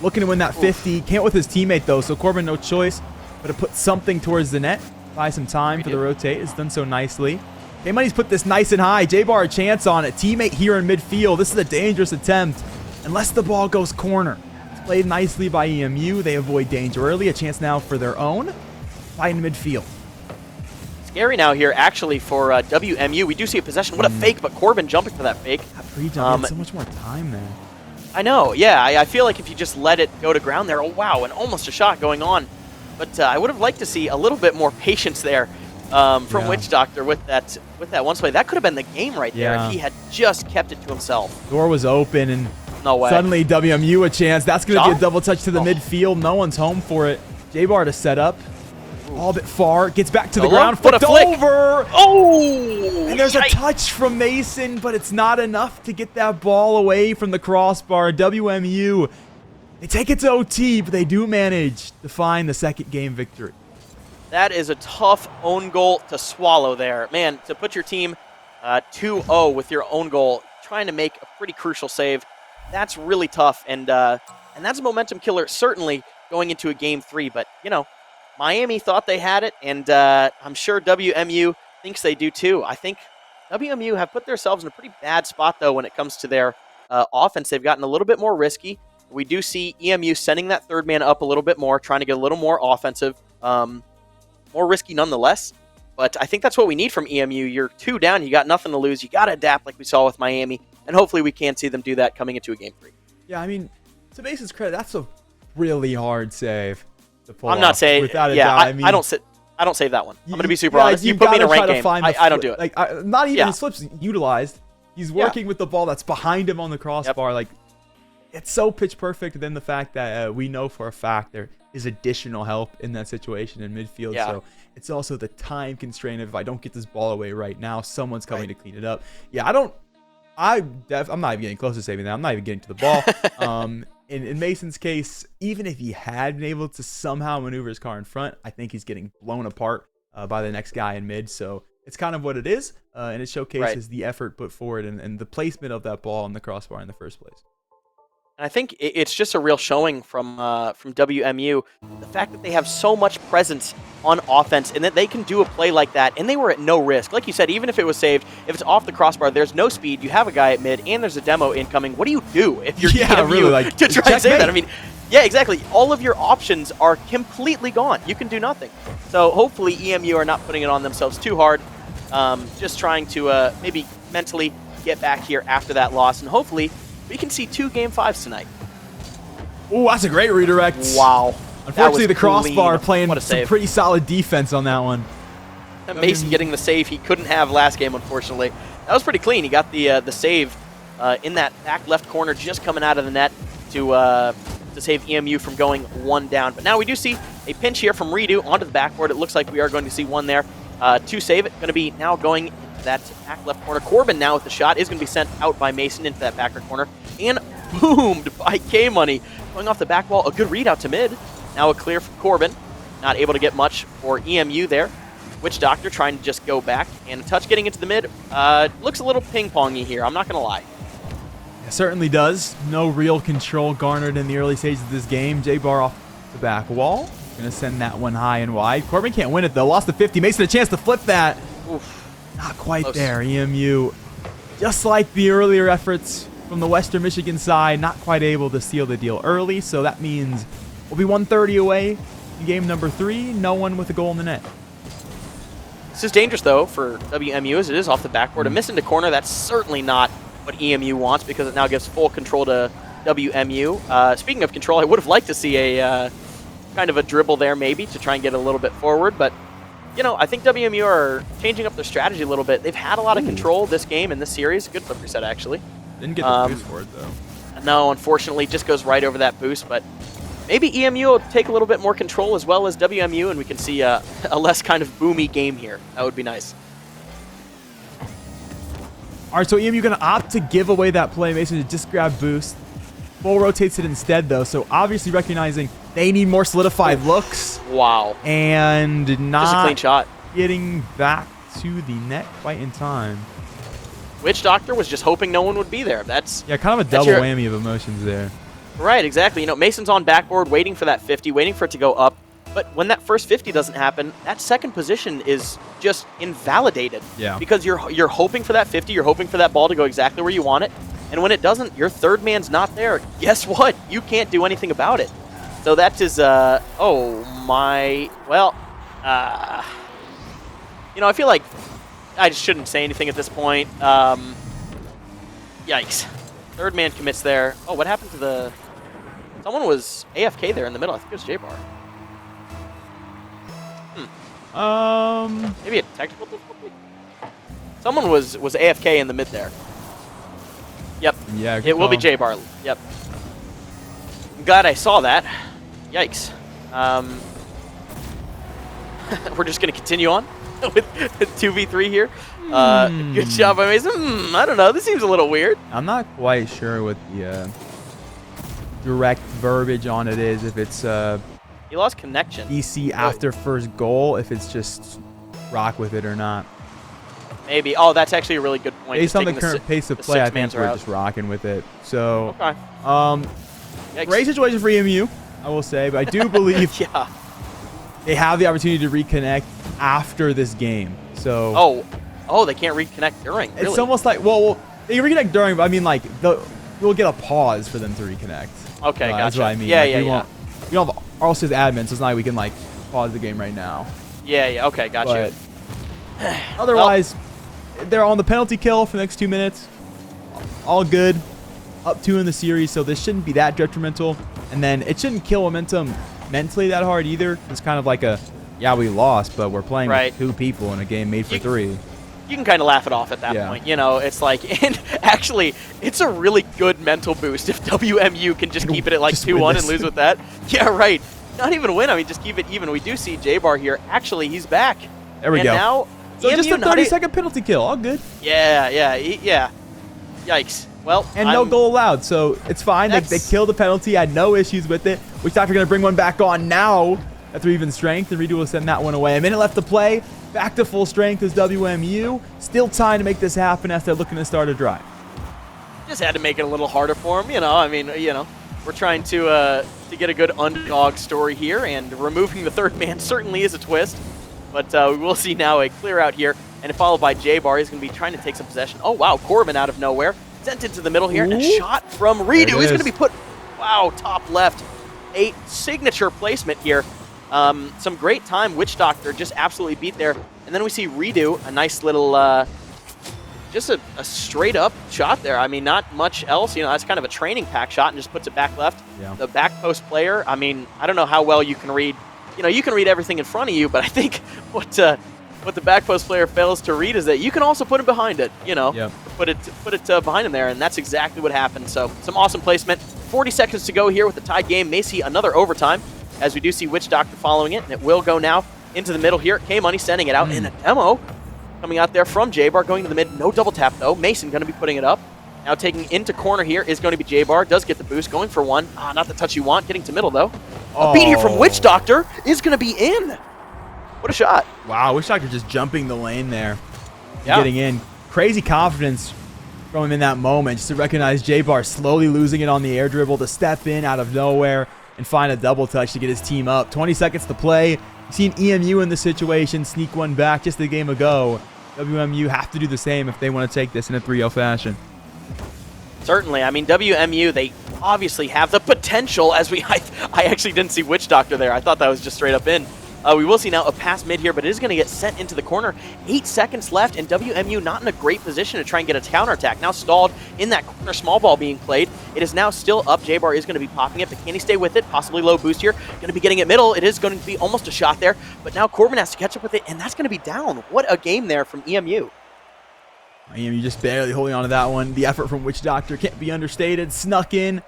Looking to win that 50. Can't with his teammate, though, so Corbin no choice but to put something towards the net. Buy some time for the rotate. It's done so nicely. K-Money's put this nice and high. J-Bar a chance on it. Teammate here in midfield. This is a dangerous attempt unless the ball goes corner. It's played nicely by EMU. They avoid danger early. A chance now for their own. Fight in midfield. scary now here, actually, for WMU. We do see a possession. What a fake, but Corbin jumping for that fake. That pre-jump, so much more time there. I know, yeah. I feel like if you just let it go to ground there, oh, wow, and almost a shot going on. But I would have liked to see a little bit more patience there from Witch Doctor with that one play. That could have been the game right there if he had just kept it to himself. Door was open, and no way. Suddenly WMU a chance. That's going to be a double touch to the midfield. No one's home for it. J-Bar to set up. All a bit far. Gets back to the ground. Flipped over. Oh! And there's a touch from Mason, but it's not enough to get that ball away from the crossbar. WMU, they take it to OT, but they do manage to find the second game victory. That is a tough own goal to swallow there. Man, to put your team 2-0 with your own goal, trying to make a pretty crucial save, that's really tough. And that's a momentum killer, certainly, going into a Game 3. But, you know, Miami thought they had it, and I'm sure WMU thinks they do too. I think WMU have put themselves in a pretty bad spot, though, when it comes to their offense. They've gotten a little bit more risky. We do see EMU sending that third man up a little bit more, trying to get a little more offensive, more risky nonetheless. But I think that's what we need from EMU. You're 2 down. You got nothing to lose. You got to adapt like we saw with Miami, and hopefully we can see them do that coming into a Game 3. Yeah, I mean, to Mason's credit, that's a really hard save. I'm not saying, without a doubt. I don't save that one. I'm going to be super honest. You put me in a ranked game, I don't do it. Like, not even his flips utilized. He's working with the ball that's behind him on the crossbar. Like, it's so pitch perfect. And then the fact that we know for a fact there is additional help in that situation in midfield. So it's also the time constraint of if I don't get this ball away right now, someone's coming to clean it up. Yeah, I'm not even getting close to saving that. I'm not even getting to the ball. In Mason's case, even if he had been able to somehow maneuver his car in front, I think he's getting blown apart by the next guy in mid. So it's kind of what it is, and it showcases the effort put forward and the placement of that ball on the crossbar in the first place. And I think it's just a real showing from WMU, the fact that they have so much presence on offense and that they can do a play like that, and they were at no risk. Like you said, even if it was saved, if it's off the crossbar, there's no speed, you have a guy at mid, and there's a demo incoming. What do you do if you're EMU really, like, to try and save that? I mean, yeah, exactly. All of your options are completely gone. You can do nothing. So hopefully EMU are not putting it on themselves too hard, just trying to maybe mentally get back here after that loss, and hopefully we can see 2 Game 5s tonight. Oh, that's a great redirect. Wow. Unfortunately, the crossbar playing some pretty solid defense on that one. Mason getting the save he couldn't have last game, unfortunately. That was pretty clean. He got the save in that back left corner, just coming out of the net to save EMU from going 1 down. But now we do see a pinch here from Redo onto the backboard. It looks like we are going to see one there to save it. Going to be now going into that back left corner. Corbin now with the shot is going to be sent out by Mason into that back right corner. And boomed by K-Money. Going off the back wall, a good read out to mid. Now a clear from Corbin. Not able to get much for EMU there. Witch Doctor trying to just go back. And a touch getting into the mid. Looks a little ping-pongy here, I'm not going to lie. It certainly does. No real control garnered in the early stages of this game. J-Bar off the back wall. Going to send that one high and wide. Corbin can't win it, though. Lost the 50. Mason a chance to flip that. Oof. Not quite there. EMU, just like the earlier efforts from the Western Michigan side, not quite able to seal the deal early. So that means we'll be 130 away in game number 3. No one with a goal in the net. This is dangerous, though, for WMU as it is off the backboard. A miss into corner, that's certainly not what EMU wants because it now gives full control to WMU. Speaking of control, I would have liked to see a kind of a dribble there maybe to try and get a little bit forward. But, you know, I think WMU are changing up their strategy a little bit. They've had a lot of control this game and this series. Good flip reset, actually. Didn't get the boost for it, though. No, unfortunately, just goes right over that boost. But maybe EMU will take a little bit more control as well as WMU, and we can see a less kind of boomy game here. That would be nice. All right, so EMU going to opt to give away that play. Mason just grab boost. Full rotates it instead, though, so obviously recognizing they need more solidified looks. Wow. And not just a clean shot. Getting back to the net quite in time. Witch Doctor was just hoping no one would be there. That's kind of a double whammy of emotions there. Right, exactly. You know, Mason's on backboard waiting for that 50, waiting for it to go up. But when that first 50 doesn't happen, that second position is just invalidated. Yeah. Because you're hoping for that 50, you're hoping for that ball to go exactly where you want it. And when it doesn't, your third man's not there. Guess what? You can't do anything about it. So that is, oh my, well, You know, I feel like I just shouldn't say anything at this point. Yikes. Third man commits there. Oh, what happened to the... Someone was AFK there in the middle. I think it was J-Bar. Maybe a technical difficulty? Someone was AFK in the mid there. Yep. Yeah, it will be J-Bar. Yep. I'm glad I saw that. Yikes. We're just going to continue on with 2v3 here. Good job by Mason. I don't know. This seems a little weird. I'm not quite sure what the direct verbiage on it is. If it's He lost connection. EC after first goal, if it's just rock with it or not. Maybe. Oh, that's actually a really good point. Based Just on the taking current pace of the play, I six think mans we're are out. just rocking with it. So, Okay. Yikes. great situation for EMU, I will say, but I do believe Yeah. they have the opportunity to reconnect after this game. So, Oh, they can't reconnect during. it's Really? almost like, well, they reconnect during, but I mean, like, we'll get a pause for them to reconnect. Okay, gotcha. That's what I mean. Yeah, Like, yeah, yeah. We don't have RLC's admin, so it's not like we can, like, pause the game right now. Yeah, yeah. Okay, gotcha. But otherwise, they're on the penalty kill for the next 2 minutes. All good. Up 2 in the series, so this shouldn't be that detrimental. And then it shouldn't kill momentum mentally that hard either. It's kind of like yeah, we lost, but we're playing Right. with 2 people in a game made for 3. You can kind of laugh it off at that Yeah. point. You know, it's like, and actually, it's a really good mental boost if WMU can just keep it at like Just win 2-1 this. and lose with that. Yeah, right. Not even win. I mean, just keep it even. We do see J-Bar here. Actually, he's back. There we and go. Now, So just EMU a not 30-second penalty kill. All good. Yeah. Yikes. Well, And no goal allowed, so it's fine. They killed the penalty. Had no issues with it. Which after going to bring one back on now at 3 even strength, and Redo will send that one away. A minute left to play. Back to full strength is WMU. Still time to make this happen as they're looking to start a drive. Just had to make it a little harder for him. You know, I mean, we're trying to get a good underdog story here, and removing the third man certainly is a twist. But we will see now a clear out here, and followed by J-Bar. He's going to be trying to take some possession. Oh, wow, Corbin out of nowhere. Sent into the middle here, and a shot from Redo. He's going to be put, wow, top left. A signature placement here. Some great time. Witch Doctor just absolutely beat there. And then we see Redo, a nice little, just a straight up shot there. I mean, not much else. You know, that's kind of a training pack shot and just puts it back left. Yeah. The back post player, I mean, I don't know how well you can read. You know, you can read everything in front of you, but I think what the back post player fails to read is that you can also put him behind it. You know, Yep. put it behind him there, and that's exactly what happened. So some awesome placement. 40 seconds to go here with the tied game. May see another overtime, as we do see Witch Doctor following it, and it will go now into the middle here. K-Money sending it out in a demo. Coming out there from J-Bar, going to the mid. No double tap, though. Mason going to be putting it up. Now taking into corner here is going to be J-Bar. Does get the boost, going for one. Not the touch you want. Getting to middle, though. A beat here from Witch Doctor is going to be in. What a shot. Wow, Witch Doctor just jumping the lane there. Yeah. Getting in. Crazy confidence from him in that moment, just to recognize J-Bar slowly losing it on the air dribble, to step in out of nowhere and find a double touch to get his team up. 20 seconds to play. You've seen EMU in this situation sneak one back just a game ago. WMU have to do the same if they want to take this in a 3-0 fashion. Certainly. I mean, WMU, they obviously have the potential, as I actually didn't see Witch Doctor there. I thought that was just straight up in. We will see now a pass mid here, but it is going to get sent into the corner. 8 seconds left, and WMU not in a great position to try and get a counterattack. Now stalled in that corner, small ball being played. It is now still up. J-Bar is going to be popping it, but can he stay with it? Possibly low boost here. Going to be getting it middle. It is going to be almost a shot there, but now Corbin has to catch up with it, and that's going to be down. What a game there from EMU. EMU just barely holding on to that one. The effort from Witch Doctor can't be understated. Snuck in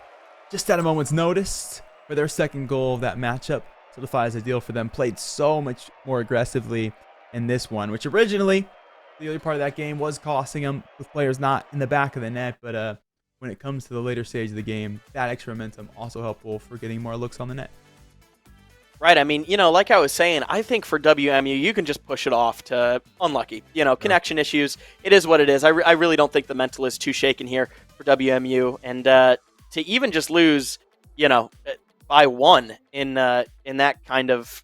just at a moment's notice for their second goal of that matchup. Solidifies the deal for them. Played so much more aggressively in this one, which originally, the early part of that game was costing them with players not in the back of the net. But when it comes to the later stage of the game, that extra momentum also helpful for getting more looks on the net. Right. I mean, you know, like I was saying, I think for WMU, you can just push it off to unlucky. You know, connection issues. It is what it is. I really don't think the mental is too shaken here for WMU. And to even just lose, you know, by 1 in that kind of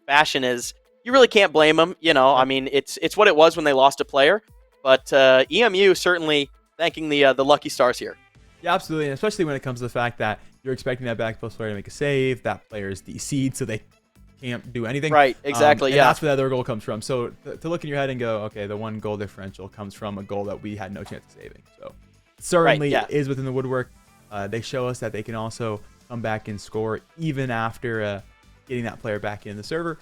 fashion is, you really can't blame them. You know, I mean, it's what it was when they lost a player. But EMU certainly thanking the lucky stars here. Yeah, absolutely, and especially when it comes to the fact that you're expecting that back post player to make a save. That player is DC'd, so they can't do anything. Right, exactly, And yeah. that's where the other goal comes from. So to look in your head and go, okay, the 1 goal differential comes from a goal that we had no chance of saving. So certainly yeah. is within the woodwork. They show us that they can also come back and score even after getting that player back in the server.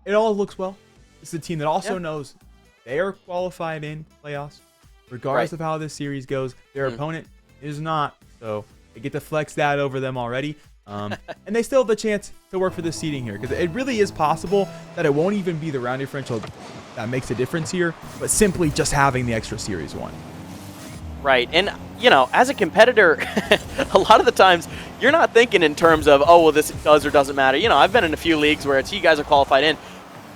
It all looks well. This is a team that also knows they are qualified in playoffs, regardless of how this series goes. Their opponent is not, so they get to flex that over them already. And they still have the chance to work for this seeding here, because it really is possible that it won't even be the round differential that makes a difference here, but simply just having the extra series one. Right. And, you know, as a competitor, a lot of the times you're not thinking in terms of, oh, well, this does or doesn't matter. You know, I've been in a few leagues where it's you guys are qualified in,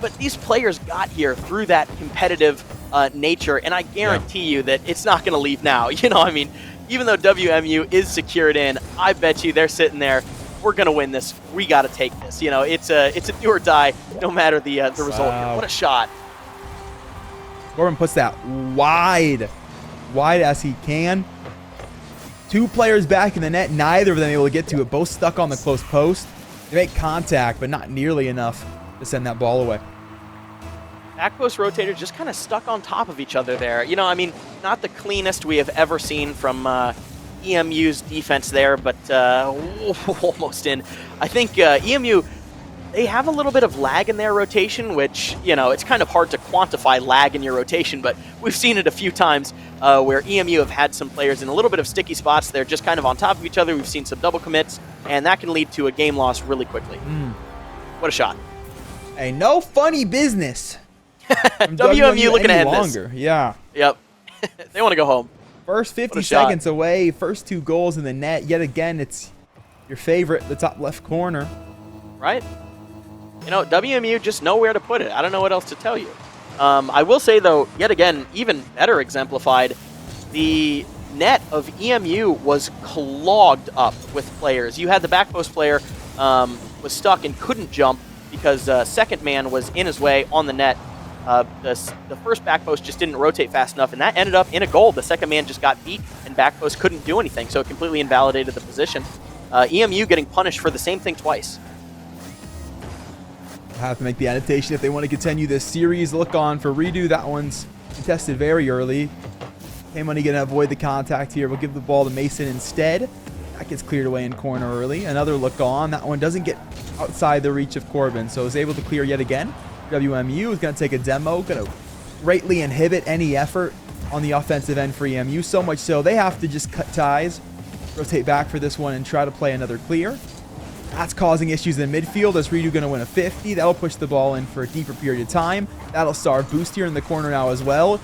but these players got here through that competitive nature, and I guarantee you that it's not going to leave now. You know, I mean, even though WMU is secured in, I bet you they're sitting there, we're going to win this. We got to take this. You know, it's a do or die no matter the result here. What a shot. Corbin puts that wide as he can. 2 players back in the net, neither of them able to get to it, both stuck on the close post. They make contact, but not nearly enough to send that ball away. Back post rotators just kind of stuck on top of each other there. You know, I mean, not the cleanest we have ever seen from EMU's defense there, but almost in. I think EMU, they have a little bit of lag in their rotation, which, you know, it's kind of hard to quantify lag in your rotation, but we've seen it a few times where EMU have had some players in a little bit of sticky spots. They're just kind of on top of each other. We've seen some double commits, and that can lead to a game loss really quickly. What a shot. Hey, no funny business. WMU looking to end longer. this. Yeah. Yep. They want to go home. First 50 shot. seconds away. First 2 goals in the net. Yet again, it's your favorite, the top left corner. Right? You know, WMU just nowhere to put it. I don't know what else to tell you. I will say, though, yet again, even better exemplified, the net of EMU was clogged up with players. You had the back post player was stuck and couldn't jump because second man was in his way on the net. The first back post just didn't rotate fast enough, and that ended up in a goal. The second man just got beat, and back post couldn't do anything, so it completely invalidated the position. EMU getting punished for the same thing twice. Have to make the annotation if they want to continue this series. Look on for redo. That one's contested very early. K-Money going to avoid the contact here. We'll give the ball to Mason instead. That gets cleared away in corner early. Another look on. That one doesn't get outside the reach of Corbin, so is able to clear yet again. WMU is going to take a demo, going to greatly inhibit any effort on the offensive end for EMU, so much so they have to just cut ties, rotate back for this one, and try to play another clear. That's causing issues in midfield as Redo going to win a 50. That'll push the ball in for a deeper period of time. That'll start Boost here in the corner now as well.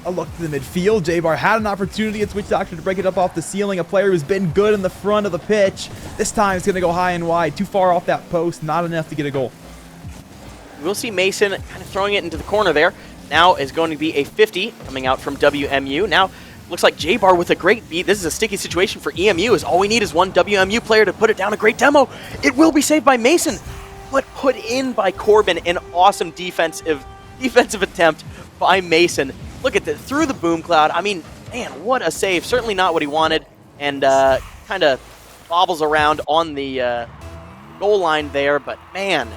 A look to the midfield. J-Bar had an opportunity at Switch Doctor to break it up off the ceiling. A player who's been good in the front of the pitch. This time it's going to go high and wide. Too far off that post. Not enough to get a goal. We'll see Mason kind of throwing it into the corner there. Now is going to be a 50 coming out from WMU. Now looks like J-Bar with a great beat. This is a sticky situation for EMU, as all we need is one WMU player to put it down. A great demo. It will be saved by Mason, but put in by Corbin. An awesome defensive attempt by Mason. Look at this, through the boom cloud. I mean, man, what a save. Certainly not what he wanted, and kind of bobbles around on the goal line there, but man,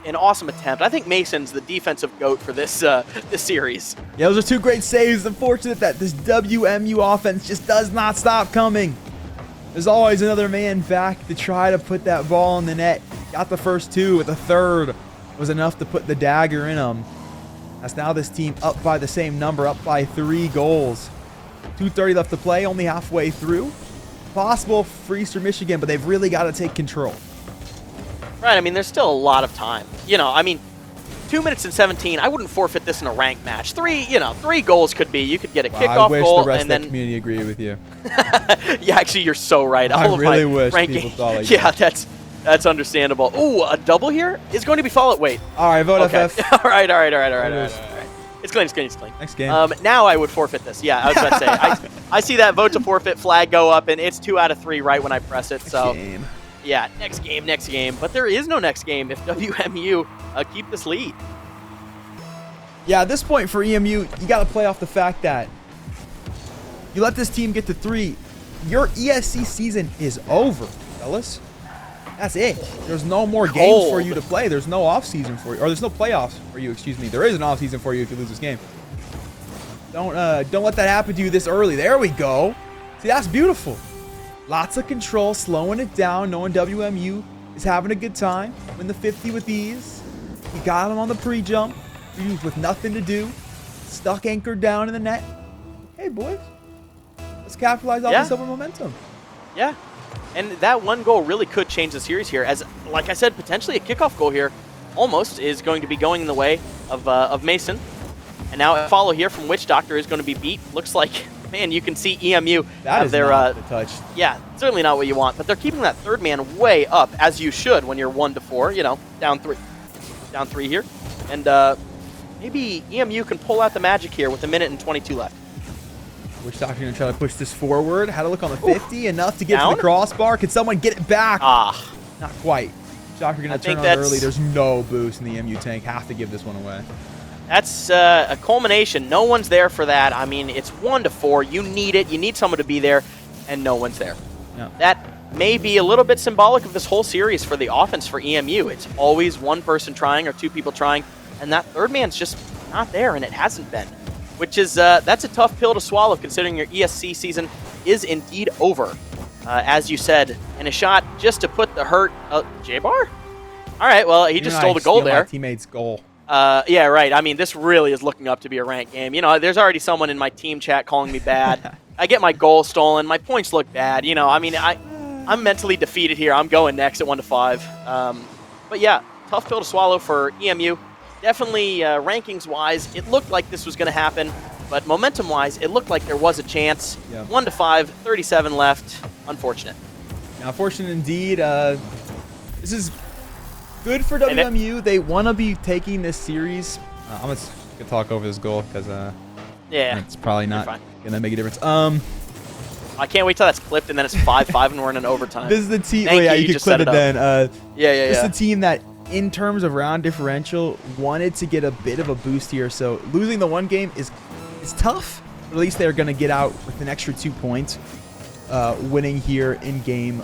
an awesome attempt. I think Mason's the defensive GOAT for this this series. Yeah, those are 2 great saves. Unfortunate that this WMU offense just does not stop coming. There's always another man back to try to put that ball in the net. Got the first 2, but the third was enough to put the dagger in them. That's now this team up by the same number, up by 3 goals. 2:30 left to play, only halfway through. Possible for Eastern Michigan, but they've really got to take control. Right, I mean, there's still a lot of time. You know, I mean, 2 minutes and 17, I wouldn't forfeit this in a ranked match. 3 goals could be. You could get a kickoff I wish goal, the rest and of then the community agreed with you. yeah, actually, you're so right. I All of really my wish ranking, people thought like yeah, that. that's understandable. Ooh, a double here is going to be followed. Wait. All right, vote Okay. FF. all right. is. It's clean, it's clean, it's clean. Next game. Now I would forfeit this. Yeah, I was about to say. I see that vote to forfeit flag go up, and it's 2 out of 3 right when I press it. So, Game. yeah, next game. But there is no next game if WMU keep this lead. Yeah, at this point for EMU, you got to play off the fact that you let this team get to 3. Your ESC season is over, fellas. That's it. There's no more games for Cold. you to play. There's no off season for you, or there's no playoffs for you. Excuse me. There is an off season for you if you lose this game. Don't let that happen to you this early. There we go. See, that's beautiful. Lots of control, slowing it down, knowing WMU is having a good time. Win the 50 with ease. He got him on the pre-jump. With nothing to do. Stuck anchored down in the net. Hey, boys. Let's capitalize off this upward momentum. Yeah. And that one goal really could change the series here. As, like I said, potentially a kickoff goal here almost is going to be going in the way of Mason. And now a follow here from Witch Doctor is going to be beat. Looks like, man, you can see EMU That is not the touch. Yeah, certainly not what you want. But they're keeping that third man way up, as you should when you're 1-4. You know, down three here. And maybe EMU can pull out the magic here with 1:22 left. Witch Doctor going to try to push this forward. Had to look on the 50. Enough to get Down? to the crossbar. Can someone get it back? Ah. Not quite. Doctor going I to turn think on that's- early. There's no boost in the EMU tank. Have to give this one away. That's a culmination. No one's there for that. I mean, it's 1-4. You need it. You need someone to be there, and no one's there. Yeah. That may be a little bit symbolic of this whole series for the offense for EMU. It's always one person trying or two people trying, and that third man's just not there, and it hasn't been. Which is, that's a tough pill to swallow considering your ESC season is indeed over, as you said. And a shot just to put the hurt... J-Bar? All right, well, he just stole the goal there. My teammate's goal. Yeah, right. I mean, this really is looking up to be a ranked game. You know, there's already someone in my team chat calling me bad. I get my goal stolen. My points look bad. You know, I mean, I'm mentally defeated here. I'm going next at 1-5. But yeah, tough pill to swallow for EMU. Definitely rankings-wise, it looked like this was going to happen. But momentum-wise, it looked like there was a chance. Yeah. 1-5, 37 left. Unfortunate. Now, unfortunate indeed. This is good for WMU. They want to be taking this series. I'm going to talk over this goal because Yeah, it's probably not fine. going to make a difference. I can't wait till that's clipped and then it's 5-5 and we're in an overtime. This is the team. Thank Oh, yeah, you, you you could just clip set it it then. Yeah. This is the team that, in terms of round differential, wanted to get a bit of a boost here. So losing the one game is tough. But at least they're going to get out with an extra 2 points, winning here in game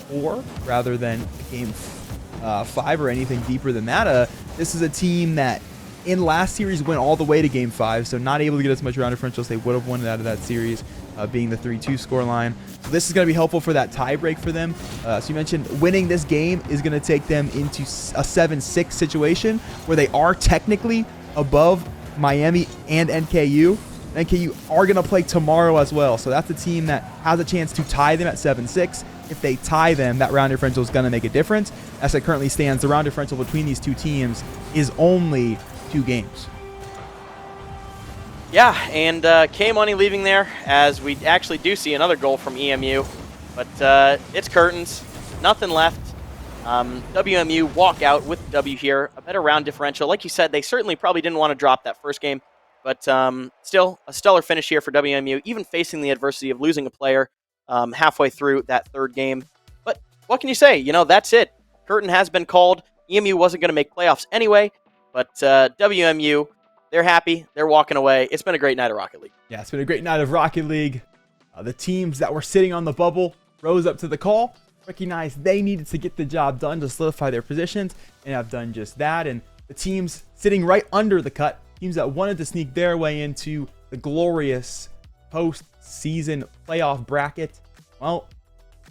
4 rather than game 5 or anything deeper than that. This is a team that in last series went all the way to game 5, so not able to get as much round differential as they would have won it out of that series, being the 3-2 scoreline. So this is going to be helpful for that tie break for them. So you mentioned winning this game is going to take them into a 7-6 situation where they are technically above Miami and NKU. NKU are going to play tomorrow as well, so that's a team that has a chance to tie them at 7-6. If they tie them, that round differential is going to make a difference. As it currently stands, the round differential between these two teams is only 2 games. Yeah, and K-Money leaving there as we actually do see another goal from EMU. But it's curtains. Nothing left. WMU walk out with the W here. A better round differential. Like you said, they certainly probably didn't want to drop that first game. But still, a stellar finish here for WMU, even facing the adversity of losing a player halfway through that third game. But what can you say? You know, that's it. Curtain has been called. EMU wasn't going to make playoffs anyway. But WMU, they're happy. They're walking away. It's been a great night of Rocket League. Yeah, it's been a great night of Rocket League. The teams that were sitting on the bubble rose up to the call, recognized they needed to get the job done to solidify their positions, and have done just that. And the teams sitting right under the cut, teams that wanted to sneak their way into the glorious postseason playoff bracket, well,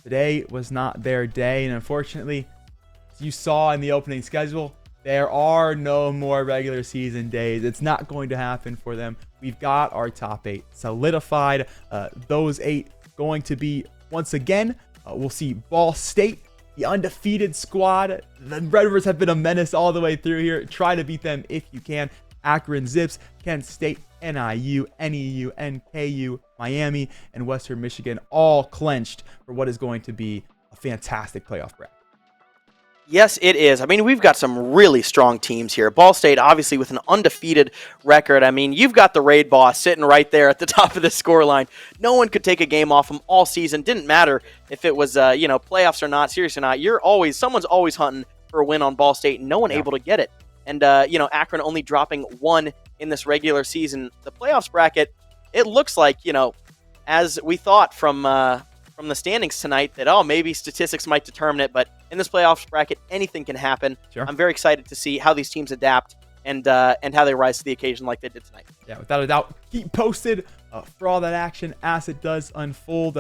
today was not their day. And unfortunately, as you saw in the opening schedule, there are no more regular season days. It's not going to happen for them. We've got our top 8 solidified. Those 8 going to be, once again, we'll see Ball State, the undefeated squad. The Red Rivers have been a menace all the way through here. Try to beat them if you can. Akron Zips, Kent State, NIU, NEU, NKU, Miami, and Western Michigan all clenched for what is going to be a fantastic playoff bracket. Yes, it is. I mean, we've got some really strong teams here. Ball State, obviously, with an undefeated record. I mean, you've got the raid boss sitting right there at the top of the scoreline. No one could take a game off him all season. Didn't matter if it was, playoffs or not, serious or not. Someone's always hunting for a win on Ball State, and no one able to get it. And, Akron only dropping 1 in this regular season. The playoffs bracket, it looks like, as we thought from the standings tonight, that, maybe statistics might determine it, but in this playoffs bracket, anything can happen. Sure. I'm very excited to see how these teams adapt and how they rise to the occasion like they did tonight. Yeah, without a doubt. Keep posted for all that action as it does unfold.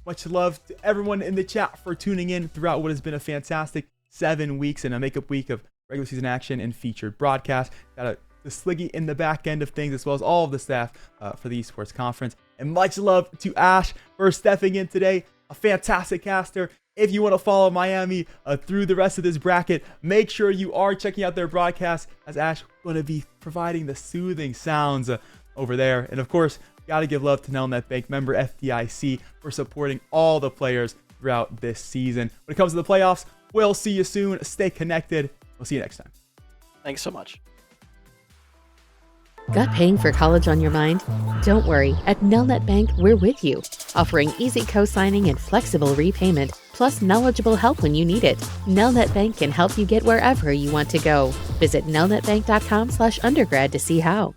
Much love to everyone in the chat for tuning in throughout what has been a fantastic 7 weeks and a makeup week of regular season action and featured broadcast. Got the Sliggy in the back end of things, as well as all of the staff for the esports conference. And much love to Ash for stepping in today. A fantastic caster. If you want to follow Miami through the rest of this bracket, make sure you are checking out their broadcast, as Ash going to be providing the soothing sounds over there. And of course, got to give love to Nelnet Bank member FDIC for supporting all the players throughout this season. When it comes to the playoffs, we'll see you soon. Stay connected. We'll see you next time. Thanks so much. Got paying for college on your mind? Don't worry. At Nelnet Bank, we're with you, offering easy co-signing and flexible repayment, plus knowledgeable help when you need it. Nelnet Bank can help you get wherever you want to go. Visit nelnetbank.com/undergrad to see how.